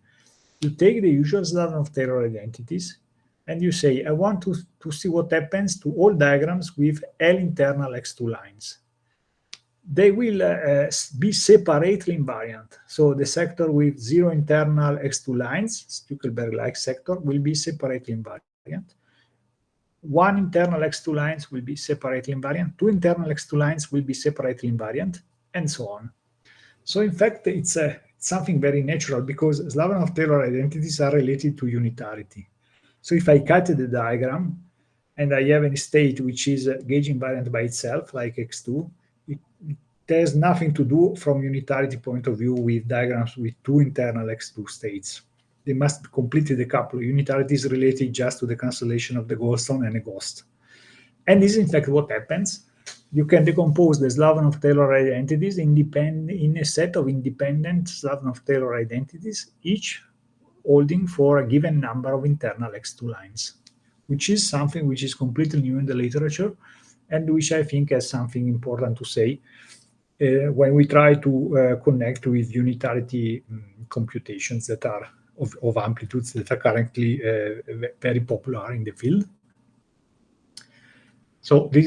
you take the usual Slavnov-Taylor identities and you say, I want to see what happens to all diagrams with L internal X2 lines. They will be separately invariant. So the sector with 0 internal X2 lines, Stueckelberg-like sector, will be separately invariant. 1 internal X2 lines will be separately invariant. 2 internal X2 lines will be separately invariant, and so on. So in fact, it's something very natural because Slavnov-Taylor identities are related to unitarity. So if I cut the diagram and I have a state which is gauge invariant by itself, like X2, it has nothing to do from unitarity point of view with diagrams with 2 internal X2 states. They must completely decouple. Unitarity is related just to the cancellation of the Goldstone and a ghost. And this is in fact what happens. You can decompose the Slavnov-Taylor identities in a set of independent Slavnov-Taylor identities, each holding for a given number of internal X2 lines, which is something which is completely new in the literature and which I think has something important to say when we try to connect with unitarity computations that are of amplitudes that are currently very popular in the field. So this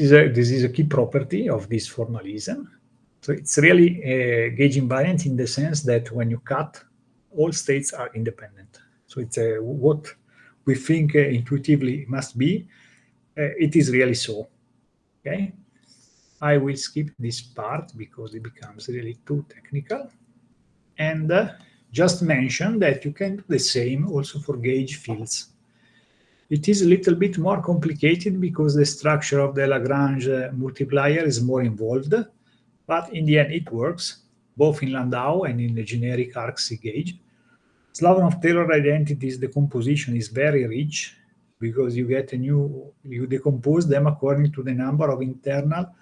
is a key property of this formalism. So it's really gauge invariant in the sense that when you cut, all states are independent. So it's what we think intuitively must be. It is really so. Okay. I will skip this part because it becomes really too technical. And just mention that you can do the same also for gauge fields. It is a little bit more complicated because the structure of the Lagrange multiplier is more involved, but in the end it works, both in Landau and in the generic arc-C gauge. Slavnov-Taylor identities, the composition is very rich because you decompose them according to the number of internal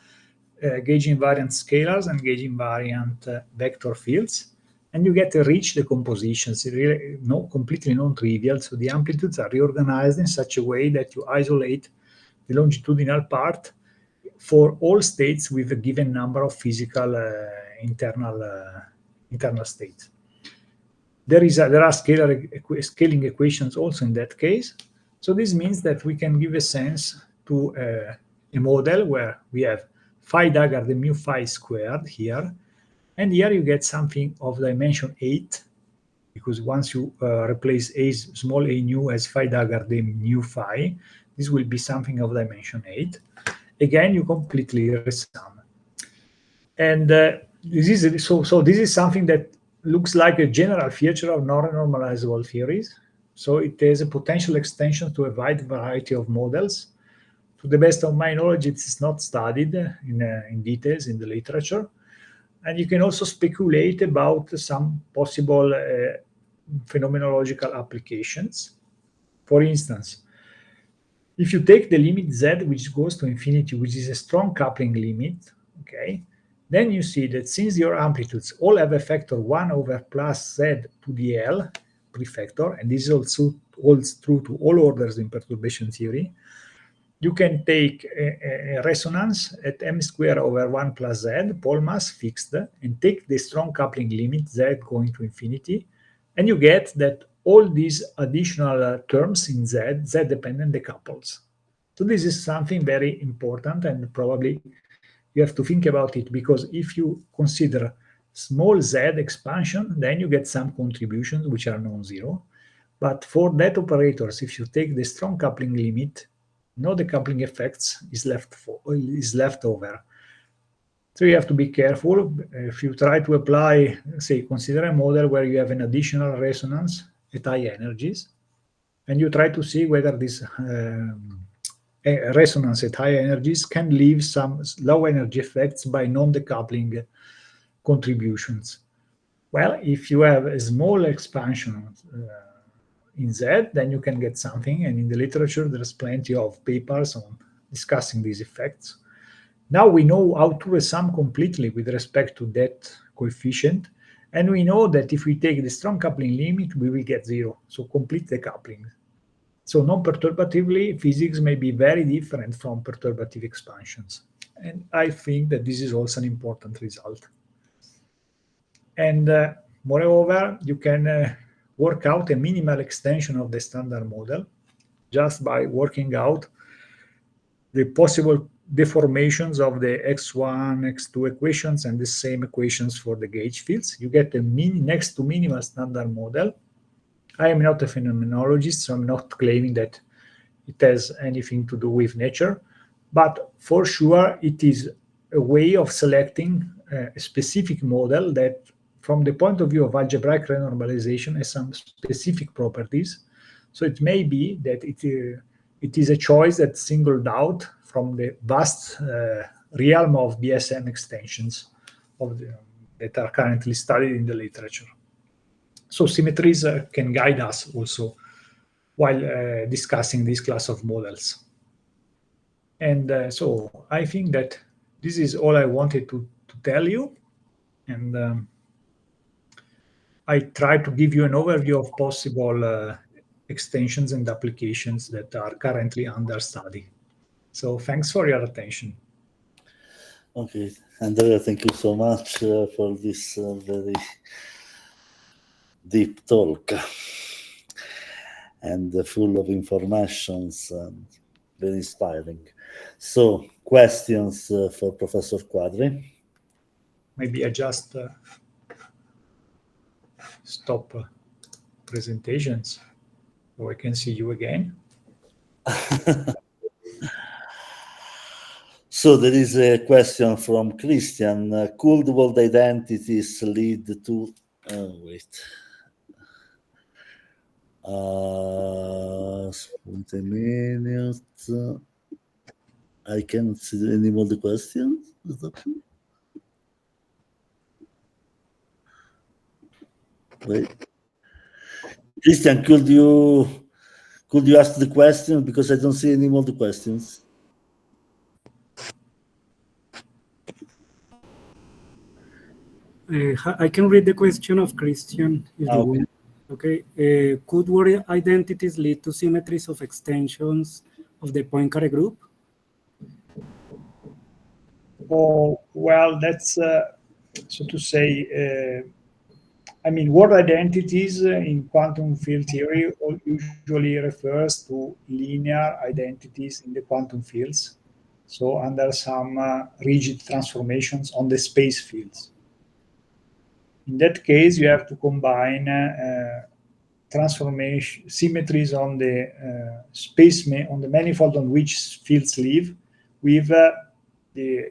gauge invariant scalars and gauge invariant vector fields. And you get a rich decomposition, really completely non-trivial. So the amplitudes are reorganized in such a way that you isolate the longitudinal part for all states with a given number of physical internal states. There are scaling equations also in that case. So this means that we can give a sense to a model where we have phi dagger the mu phi squared here. And here you get something of dimension 8, because once you replace small a nu as phi dagger the mu phi, this will be something of dimension 8. Again, you completely resum. And this is something that looks like a general feature of non-renormalizable theories. So it has a potential extension to a wide variety of models. To the best of my knowledge, it is not studied in details in the literature. And you can also speculate about some possible phenomenological applications. For instance, if you take the limit z, which goes to infinity, which is a strong coupling limit, okay, then you see that since your amplitudes all have a factor 1 over plus z to the L prefactor, and this also holds true to all orders in perturbation theory, you can take a resonance at m squared over 1 plus z, Paul mass fixed, and take the strong coupling limit z going to infinity, and you get that all these additional terms in z-dependent decouples. So this is something very important, and probably you have to think about it, because if you consider small z expansion, then you get some contributions which are non-zero. But for that operators, if you take the strong coupling limit, no decoupling effects is left over. So you have to be careful. If you try to apply, say, consider a model where you have an additional resonance at high energies, and you try to see whether this resonance at high energies can leave some low energy effects by non-decoupling contributions. Well, if you have a small expansion in Z, then you can get something, and in the literature there's plenty of papers on discussing these effects. Now we know how to resum completely with respect to that coefficient, and we know that if we take the strong coupling limit, we will get zero, so complete decoupling. So non-perturbatively, physics may be very different from perturbative expansions, and I think that this is also an important result. And moreover, you can work out a minimal extension of the standard model just by working out the possible deformations of the x1, x2 equations and the same equations for the gauge fields. You get a next to minimal standard model. I am not a phenomenologist, so I'm not claiming that it has anything to do with nature, but for sure it is a way of selecting a specific model that, from the point of view of algebraic renormalization, has some specific properties. So it may be that it is a choice that's singled out from the vast realm of BSM extensions that are currently studied in the literature. So symmetries can guide us also while discussing this class of models. And so I think that this is all I wanted to tell you. And I tried to give you an overview of possible extensions and applications that are currently under study. So thanks for your attention. Okay, Andrea, thank you so much for this very deep talk and full of informations and very inspiring. So, questions for Professor Quadri? Maybe I just stop presentations so I can see you again. So there is a question from Christian. Could world identities lead to... wait. Wait a minute. I can't see any more the questions. Wait. Christian, could you ask the question, because I don't see any more the questions? I can read the question of Christian if you want. Okay. Could world identities lead to symmetries of extensions of the Poincare group? Oh, well, that's so to say. I mean, world identities in quantum field theory usually refers to linear identities in the quantum fields. So under some rigid transformations on the space fields. In that case, you have to combine transformation symmetries on the on the manifold on which fields live with the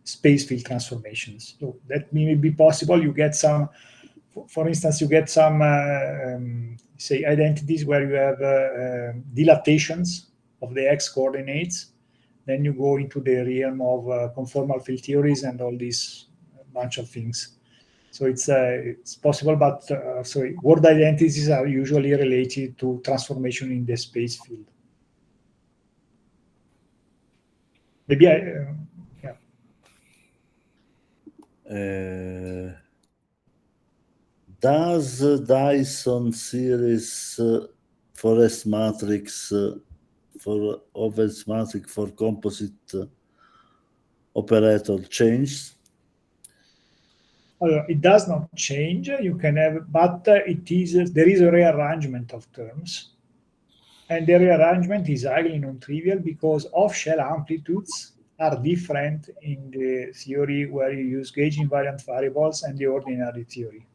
space field transformations. So that may be possible. You get some for instance, you get some, say, identities where you have dilatations of the x coordinates. Then you go into the realm of conformal field theories and all these bunch of things. So it's possible, but sorry, word identities are usually related to transformation in the space field. Maybe yeah. Does Dyson series for S matrix for over S matrix for composite operator change? It does not change. You can have, but there is a rearrangement of terms, and the rearrangement is highly non-trivial because off-shell amplitudes are different in the theory where you use gauge invariant variables and the ordinary theory.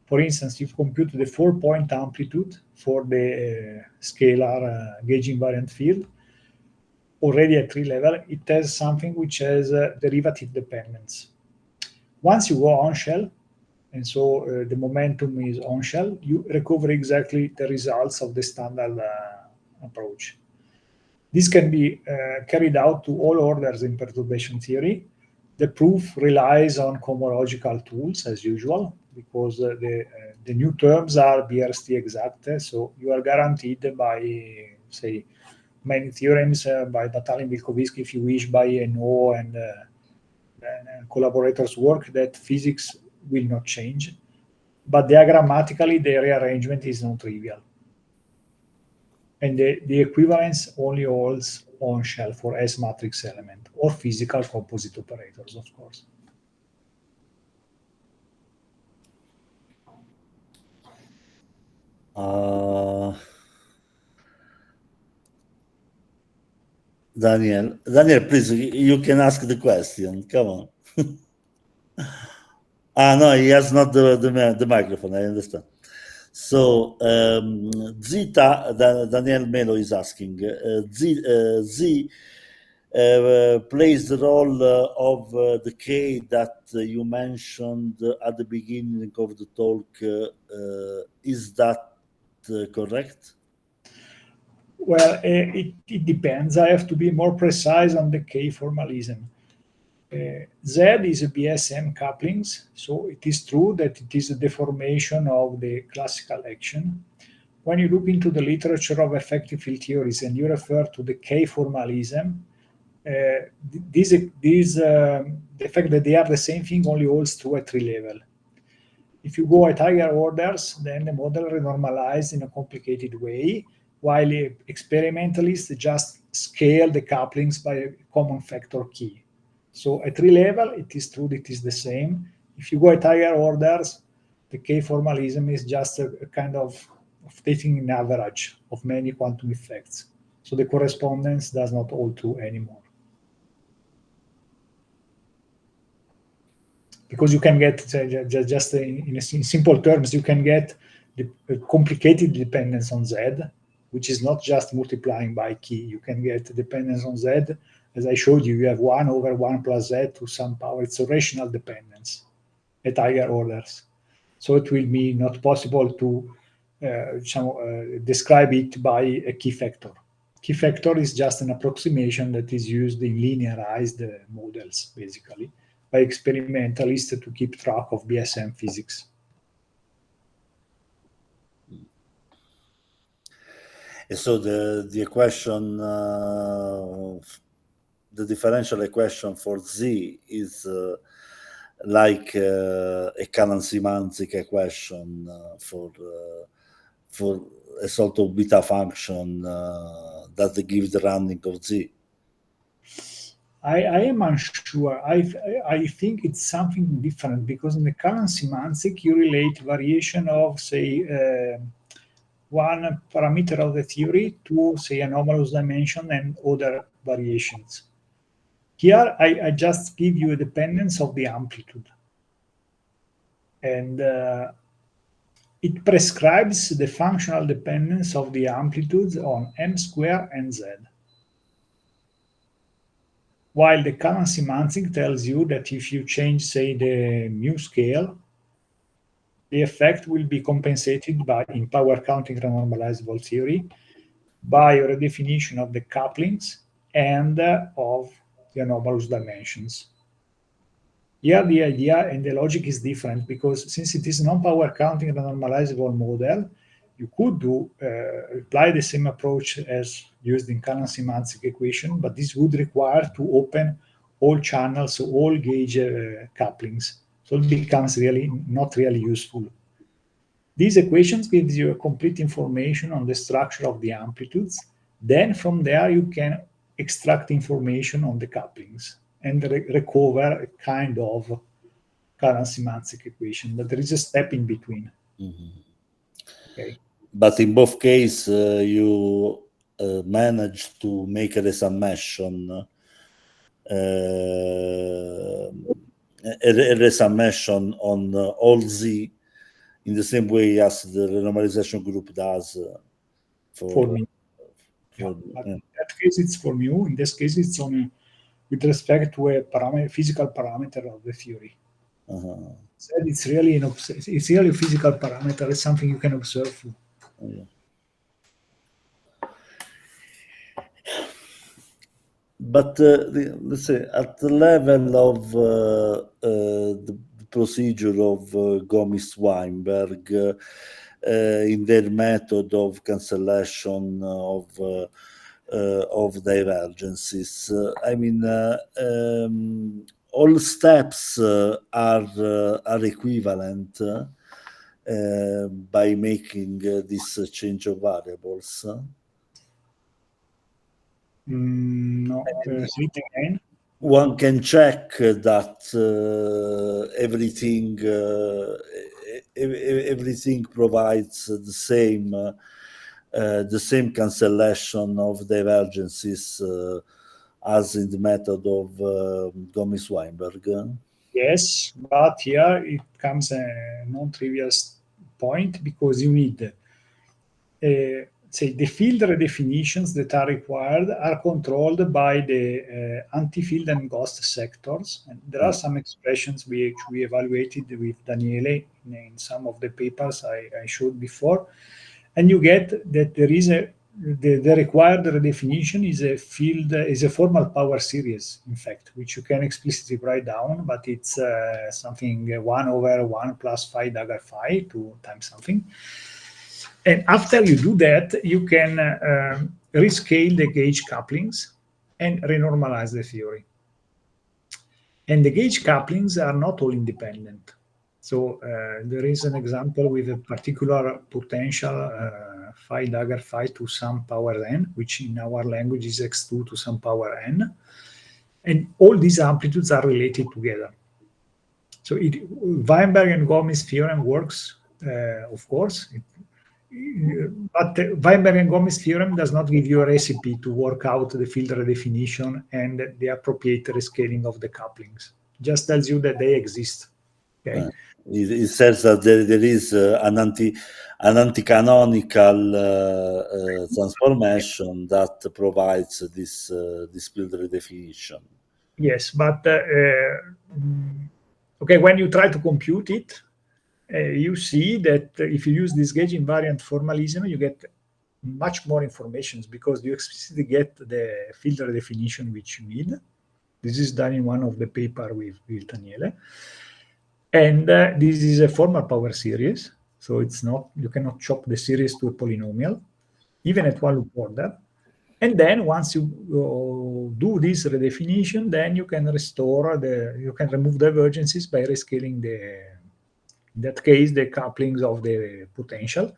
For instance, if you compute the 4-point amplitude for the scalar gauge invariant field, already at 3 level, it has something which has derivative dependence. Once you go on shell, and so the momentum is on shell, you recover exactly the results of the standard approach. This can be carried out to all orders in perturbation theory. The proof relies on cohomological tools, as usual, because the new terms are BRST exact, so you are guaranteed by, say, many theorems, by Batalin-Vilkovisky, if you wish, by No and collaborators' work, that physics will not change. But diagrammatically, the rearrangement is non-trivial. And the equivalence only holds on shell for S matrix element or physical composite operators, of course. Daniel, please, you can ask the question. Come on. No, he has not the microphone. I understand. So Zita, Daniel Melo is asking. Z plays the role of the K that you mentioned at the beginning of the talk. Is that correct? Well, it depends. I have to be more precise on the K formalism. Z is a BSM couplings, so it is true that it is a deformation of the classical action. When you look into the literature of effective field theories and you refer to the K formalism, the fact that they are the same thing only holds true at 3 level. If you go at higher orders, then the model renormalized in a complicated way, while experimentalists just scale the couplings by a common factor key. So at 3 level, it is true that it is the same. If you go at higher orders, the K formalism is just a kind of taking an average of many quantum effects. So the correspondence does not hold true anymore. Because you can get, just in simple terms, you can get the complicated dependence on Z, which is not just multiplying by key. You can get dependence on Z. As I showed you, you have 1 over 1 plus Z to some power. It's a rational dependence at higher orders. So it will be not possible to describe it by a key factor. Key factor is just an approximation that is used in linearized models, basically, by experimentalists to keep track of BSM physics. So the equation, the differential equation for Z is like a Cannon-Simanzik equation for a sort of beta function that gives the rounding of Z. I am unsure. I think it's something different because in the Cannon-Simanzik you relate variation of, say, one parameter of the theory to, say, anomalous dimension and other variations. Here, I just give you a dependence of the amplitude. And it prescribes the functional dependence of the amplitudes on m square and z. While the Cannon-Simanzik tells you that if you change, say, the mu scale, the effect will be compensated by, in power counting renormalizable theory, by a redefinition of the couplings and of the anomalous dimensions. Here, the idea and the logic is different because since it is non-power counting renormalizable model, you could apply the same approach as used in Cannon-Simanczyk equation, but this would require to open all channels, so all gauge couplings. So it becomes really not really useful. These equations gives you a complete information on the structure of the amplitudes. Then from there you can extract information on the couplings and recover a kind of Cannon-Simanczyk equation, but there is a step in between. Okay. But in both cases, you managed to make a resummation, on all Z in the same way as the renormalization group does for me. In that case, it's for mu. In this case, it's only with respect to a physical parameter of the theory. It's really a physical parameter. It's something you can observe. But let's say at the level of the procedure of Gomis-Weinberg in their method of cancellation of divergences, I mean, all steps are equivalent by making this change of variables. No, say it again. One can check that everything provides the same cancellation of divergences as in the method of Gomis-Weinberg. Yes, but here it comes a non-trivial point because you need say the field redefinitions that are required are controlled by the anti-field and ghost sectors. And there are some expressions which we evaluated with Daniele in some of the papers I showed before. And you get that there is the required redefinition is a formal power series, in fact, which you can explicitly write down, but it's something 1/1 plus phi dagger phi 2 times something. And after you do that, you can rescale the gauge couplings and renormalize the theory. And the gauge couplings are not all independent. So there is an example with a particular potential phi dagger phi to some power n, which in our language is x2 to some power n. And all these amplitudes are related together. So Weinberg and Gomis theorem works, of course, but Weinberg and Gomis theorem does not give you a recipe to work out the field redefinition and the appropriate rescaling of the couplings. It just tells you that they exist. Okay. It says that there is an anti-canonical transformation that provides this field redefinition. Yes, but okay, when you try to compute it, you see that if you use this gauge invariant formalism, you get much more information because you explicitly get the field redefinition which you need. This is done in one of the paper with Daniele. And this is a formal power series. So it's not, you cannot chop the series to a polynomial, even at one loop order. And then once you do this redefinition, then you can restore you can remove divergences by rescaling in that case, the couplings of the potential.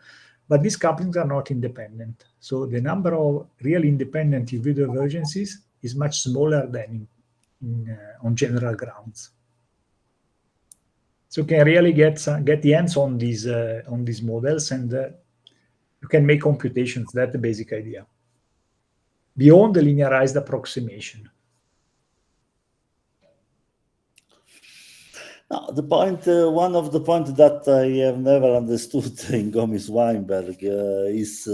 But these couplings are not independent. So the number of really independent UV divergences is much smaller than on general grounds. So you can really get the hands on these models, and you can make computations. That's the basic idea. Beyond the linearized approximation. No, the point, one of the points that I have never understood in Gomis-Weinberg is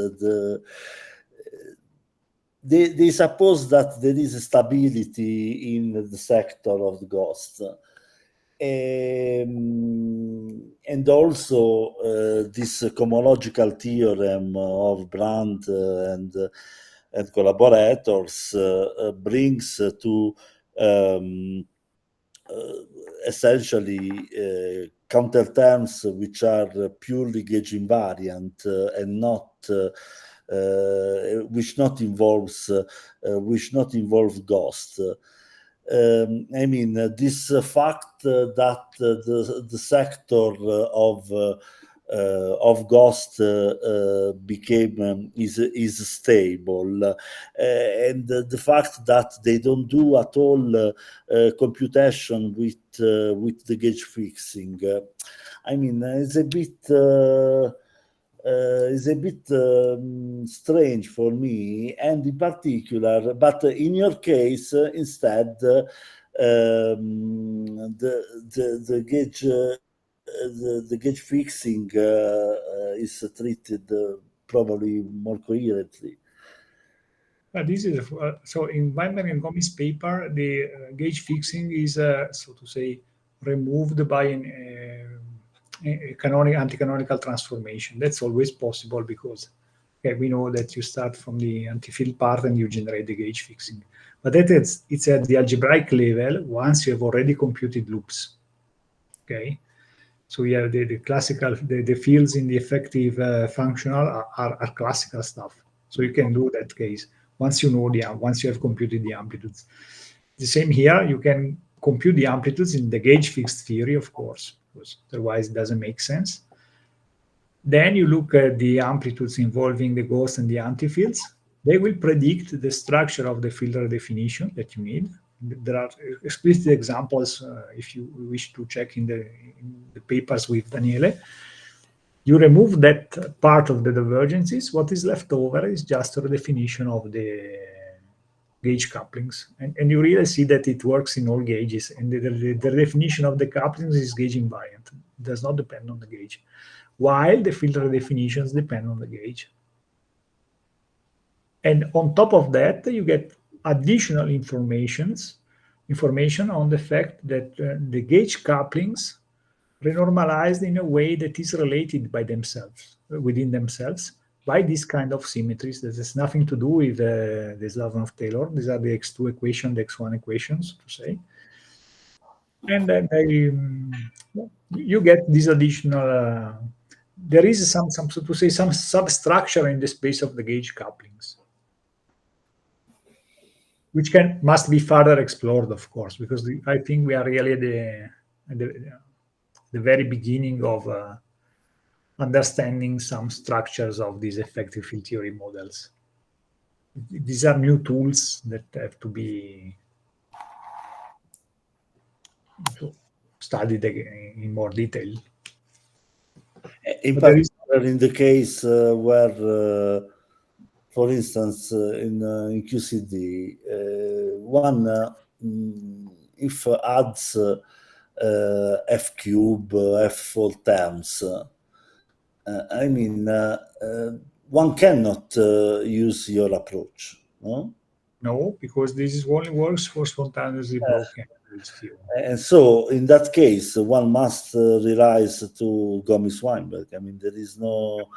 they suppose that there is a stability in the sector of the ghost. And also this cohomological theorem of Brandt and collaborators brings to essentially counter terms which are purely gauge invariant and not which not involve ghost. I mean, this fact that the sector of ghost became is stable, and the fact that they don't do at all computation with the gauge fixing. I mean, it's a bit strange for me, and in particular, but in your case, instead, the gauge fixing is treated probably more coherently. This is so in Weinberg and Gomis paper, the gauge fixing is so to say removed by a anti-canonical transformation. That's always possible because we know that you start from the anti-field part and you generate the gauge fixing. But it's at the algebraic level once you have already computed loops. Okay, so you have the classical the fields in the effective functional are classical stuff. So you can do that case once you know once you have computed the amplitudes. The same here, you can compute the amplitudes in the gauge fixed theory, of course, because otherwise it doesn't make sense. Then you look at the amplitudes involving the ghost and the antifields. They will predict the structure of the filter definition that you need. There are explicit examples if you wish to check in the papers with Daniele. You remove that part of the divergences. What is left over is just a redefinition of the gauge couplings. And you really see that it works in all gauges. And the definition of the couplings is gauge invariant. It does not depend on the gauge, while the filter definitions depend on the gauge. And on top of that, you get additional information on the fact that the gauge couplings renormalized in a way that is related by themselves, within themselves, by this kind of symmetries that has nothing to do with the Slavnov-Taylor. These are the X2 equation, the X1 equations, to say. And then you get this additional, there is some substructure in the space of the gauge couplings, which must be further explored, of course, because I think we are really at the very beginning of understanding some structures of these effective field theory models. These are new tools that have to be studied in more detail. In particular, in the case where, for instance, in QCD, one if adds F cube, F fold terms, I mean, one cannot use your approach, no? No, because this only works for spontaneously broken. And so, in that case, one must realize to Gomis-Weinberg. I mean, there is no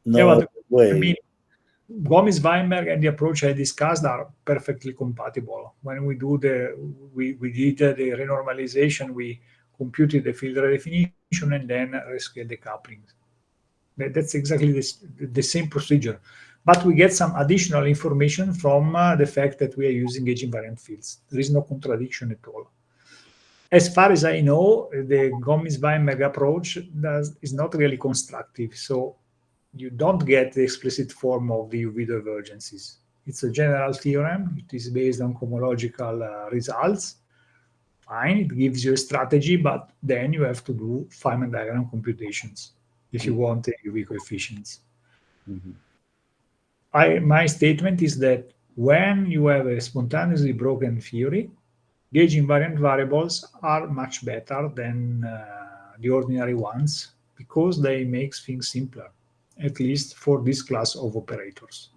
way. I mean, Gomis-Weinberg and the approach I discussed are perfectly compatible. When we do we did the renormalization, we computed the filter definition and then rescaled the couplings. That's exactly the same procedure. But we get some additional information from the fact that we are using gauge invariant fields. There is no contradiction at all. As far as I know, the Gomis-Weinberg approach is not really constructive. So you don't get the explicit form of the UV divergences. It's a general theorem. It is based on cohomological results. Fine, it gives you a strategy, but then you have to do Feynman diagram computations if you want the UV coefficients. Mm-hmm. My statement is that when you have a spontaneously broken theory, gauge invariant variables are much better than the ordinary ones because they make things simpler, at least for this class of operators.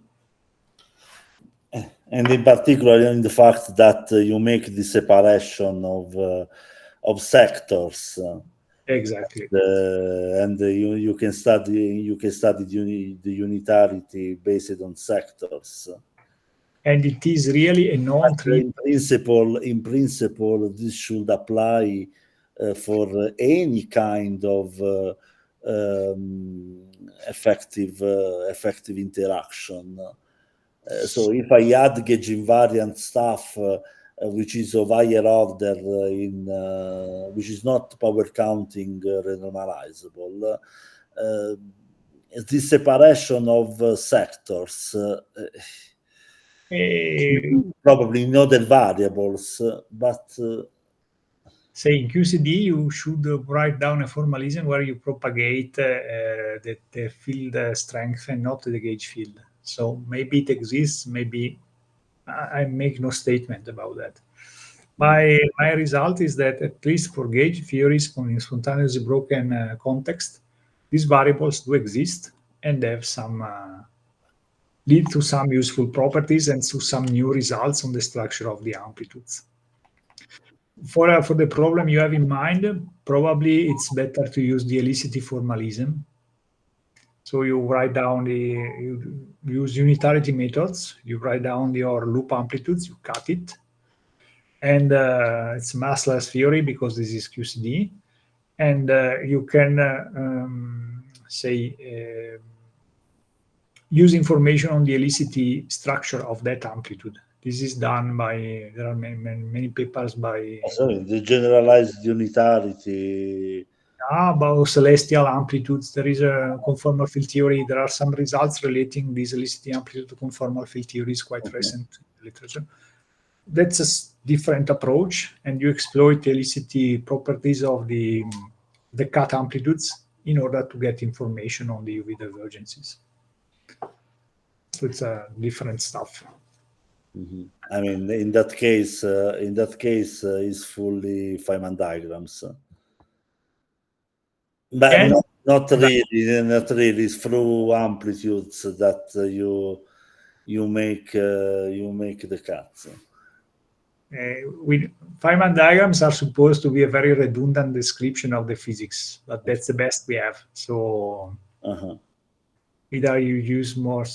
And in particular, in the fact that you make the separation of sectors. Exactly. And you can study the unitarity based on sectors. And it is really a non-trivial. In principle, this should apply for any kind of effective interaction. So if I add gauge invariant stuff, which is of higher order, which is not power counting renormalizable, the separation of sectors. Probably not the variables, but say in QCD you should write down a formalism where you propagate the field strength and not the gauge field. So maybe it exists, maybe I make no statement about that. My result is that at least for gauge theories in spontaneously broken context, these variables do exist and have some lead to some useful properties and to some new results on the structure of the amplitudes. For the problem you have in mind, probably it's better to use the helicity formalism. So you write down you use unitarity methods, you write down your loop amplitudes, you cut it, and it's massless theory because this is QCD, and you can say use information on the helicity structure of that amplitude. This is done by, there are many papers by... Sorry, the generalized unitarity. About celestial amplitudes. There is a conformal field theory. There are some results relating this helicity amplitude to conformal field theories quite recent in the literature. That's a different approach, and you exploit the helicity properties of the cut amplitudes in order to get information on the UV divergences. So it's a different stuff. I mean, in that case, is fully Feynman diagrams. But not really. It's through amplitudes that you make the cuts. Feynman diagrams are supposed to be a very redundant description of the physics, but that's the best we have. So either you use more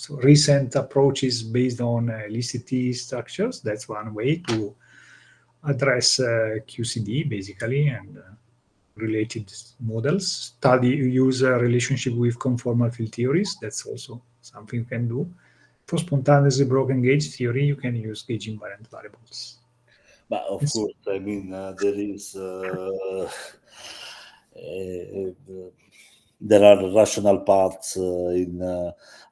recent approaches based on helicity structures. That's one way to address QCD, basically, and related models. Use a relationship with conformal field theories. That's also something you can do. For spontaneously broken gauge theory, you can use gauge invariant variables. But of course, I mean, there are rational parts in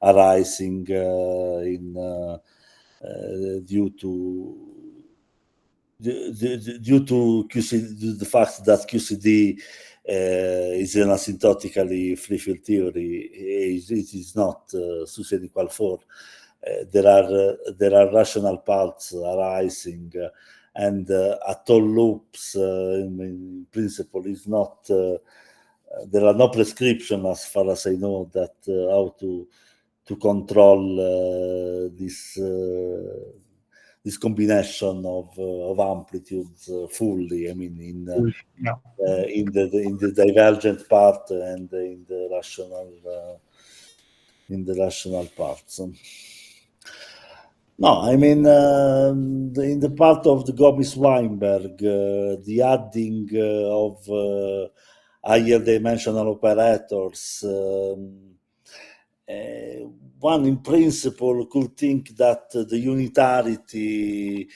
arising due to QCD, the fact that QCD is an asymptotically free field theory. It is not Susan equal 4. There are rational parts arising, and atoll loops in principle is not. There are no prescriptions, as far as I know, that how to control this combination of amplitudes fully. I mean, in the divergent part and in the rational parts. No, I mean, in the part of the Gomis-Weinberg, the adding of higher dimensional operators, one in principle could think that the unitarity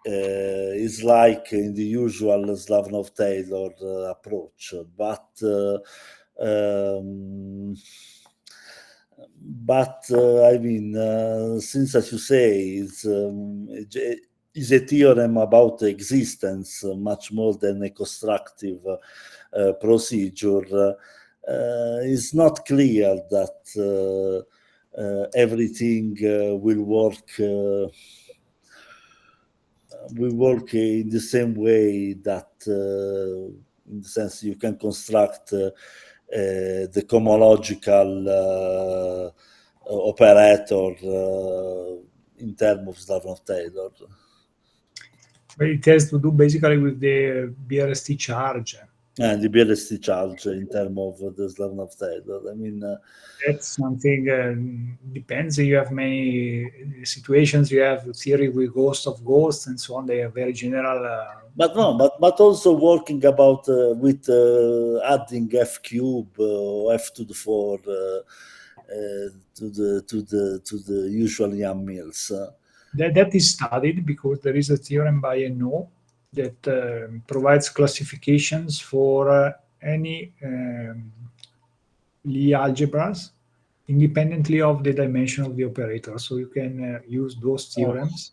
is like in the usual Slavnov-Taylor approach, but I mean, since, as you say, is a theorem about existence much more than a constructive procedure, it's not clear that everything will work in the same way, that in the sense you can construct the cohomological operator in terms of Slavnov-Taylor. It has to do basically with the BRST charge. And the BLST charge in terms of the Slavnov Taylor. I mean, that's something depends. You have many situations. You have theory with ghost of ghosts and so on. They are very general. but no, but also working about with adding F cube or F to the 4 to the usual YAM mills. That is studied because there is a theorem by NO that provides classifications for any Lie algebras independently of the dimension of the operator. So you can use those theorems.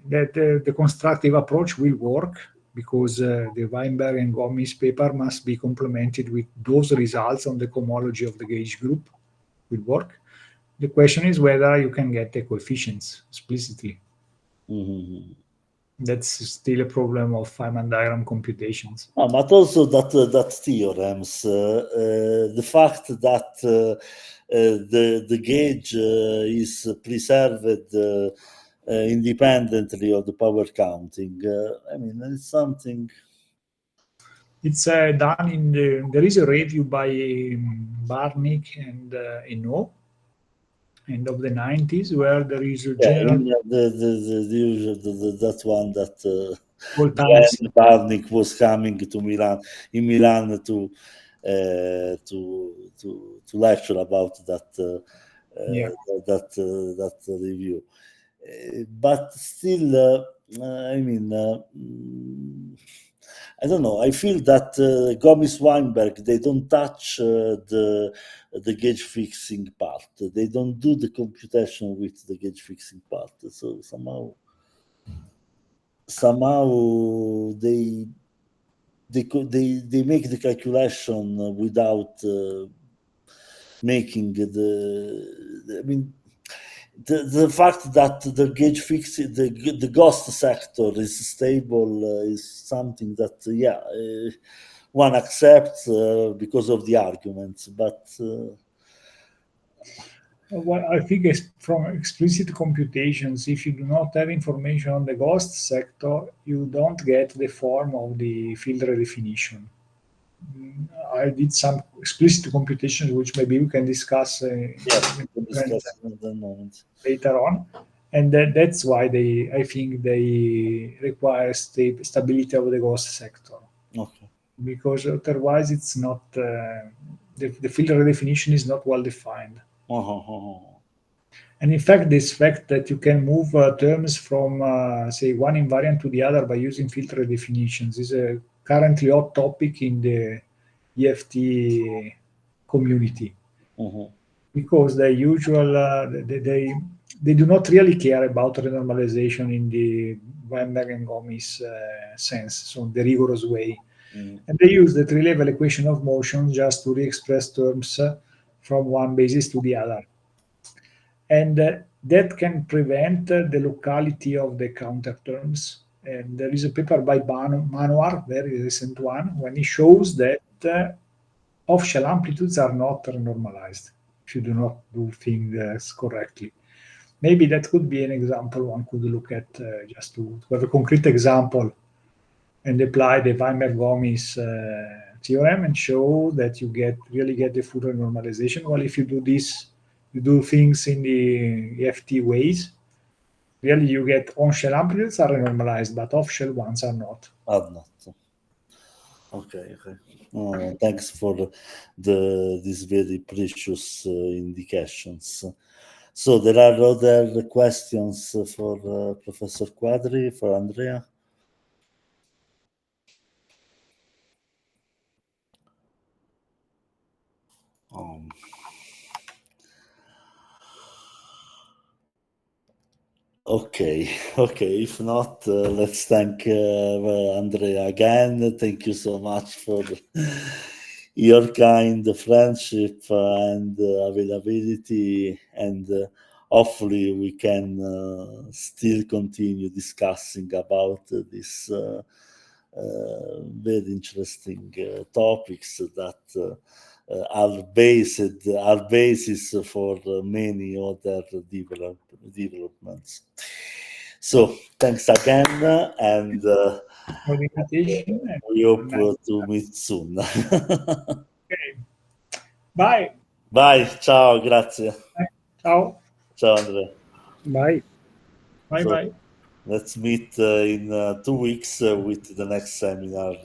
That the constructive approach will work because the Weinberg and Gomis paper must be complemented with those results on the cohomology of the gauge group will work. The question is whether you can get the coefficients explicitly. Mm-hmm. That's still a problem of Feynman diagram computations. But also that theorems, the fact that the gauge is preserved independently of the power counting. I mean, it's something. It's done in there is a review by Barnick and Eno, end of the 90s, where there is a general The usual that one that all times. Glenn Barnick was coming to Milan to lecture about that that review. But still, I mean, I don't know. I feel that Gomis Weinberg, they don't touch the gauge fixing part. They don't do the computation with the gauge fixing part. So somehow they make the calculation without making I mean, the fact that the gauge fixing the ghost sector is stable is something that one accepts because of the arguments, but Well, I think from explicit computations, if you do not have information on the ghost sector, you don't get the form of the field redefinition. I did some explicit computations, which maybe we can discuss, later on, and that's why I think they require stability of the ghost sector. Okay. Because otherwise it's not the field redefinition is not well defined. And in fact, this fact that you can move terms from say one invariant to the other by using field redefinitions is a currently hot topic in the EFT community. Because the usual they do not really care about renormalization in the Weinberg and Gomis sense, so the rigorous way. And they use the three-level equation of motion just to re-express terms from one basis to the other. And that can prevent the locality of the counter terms. And there is a paper by Manoir, very recent one, when he shows that off-shell amplitudes are not renormalized if you do not do things correctly. Maybe that could be an example one could look at just to have a concrete example and apply the Weinberg-Gomis theorem and show that you really get the full renormalization. Well, if you do this, you do things in the EFT ways, really you get on-shell amplitudes are renormalized, but off-shell ones are not. Okay. Thanks for these very precious indications. So there are other questions for Professor Quadri, for Andrea? Okay. If not, let's thank Andrea again. Thank you so much for your kind friendship and availability, and hopefully we can still continue discussing about this very interesting topics that are basis for many other developments. So thanks again, and for the invitation. And we hope nice. to meet soon. Okay. Bye. Bye, ciao, grazie. Ciao. Ciao Andrea. Bye. Bye So, bye. let's meet in 2 weeks with the next seminar.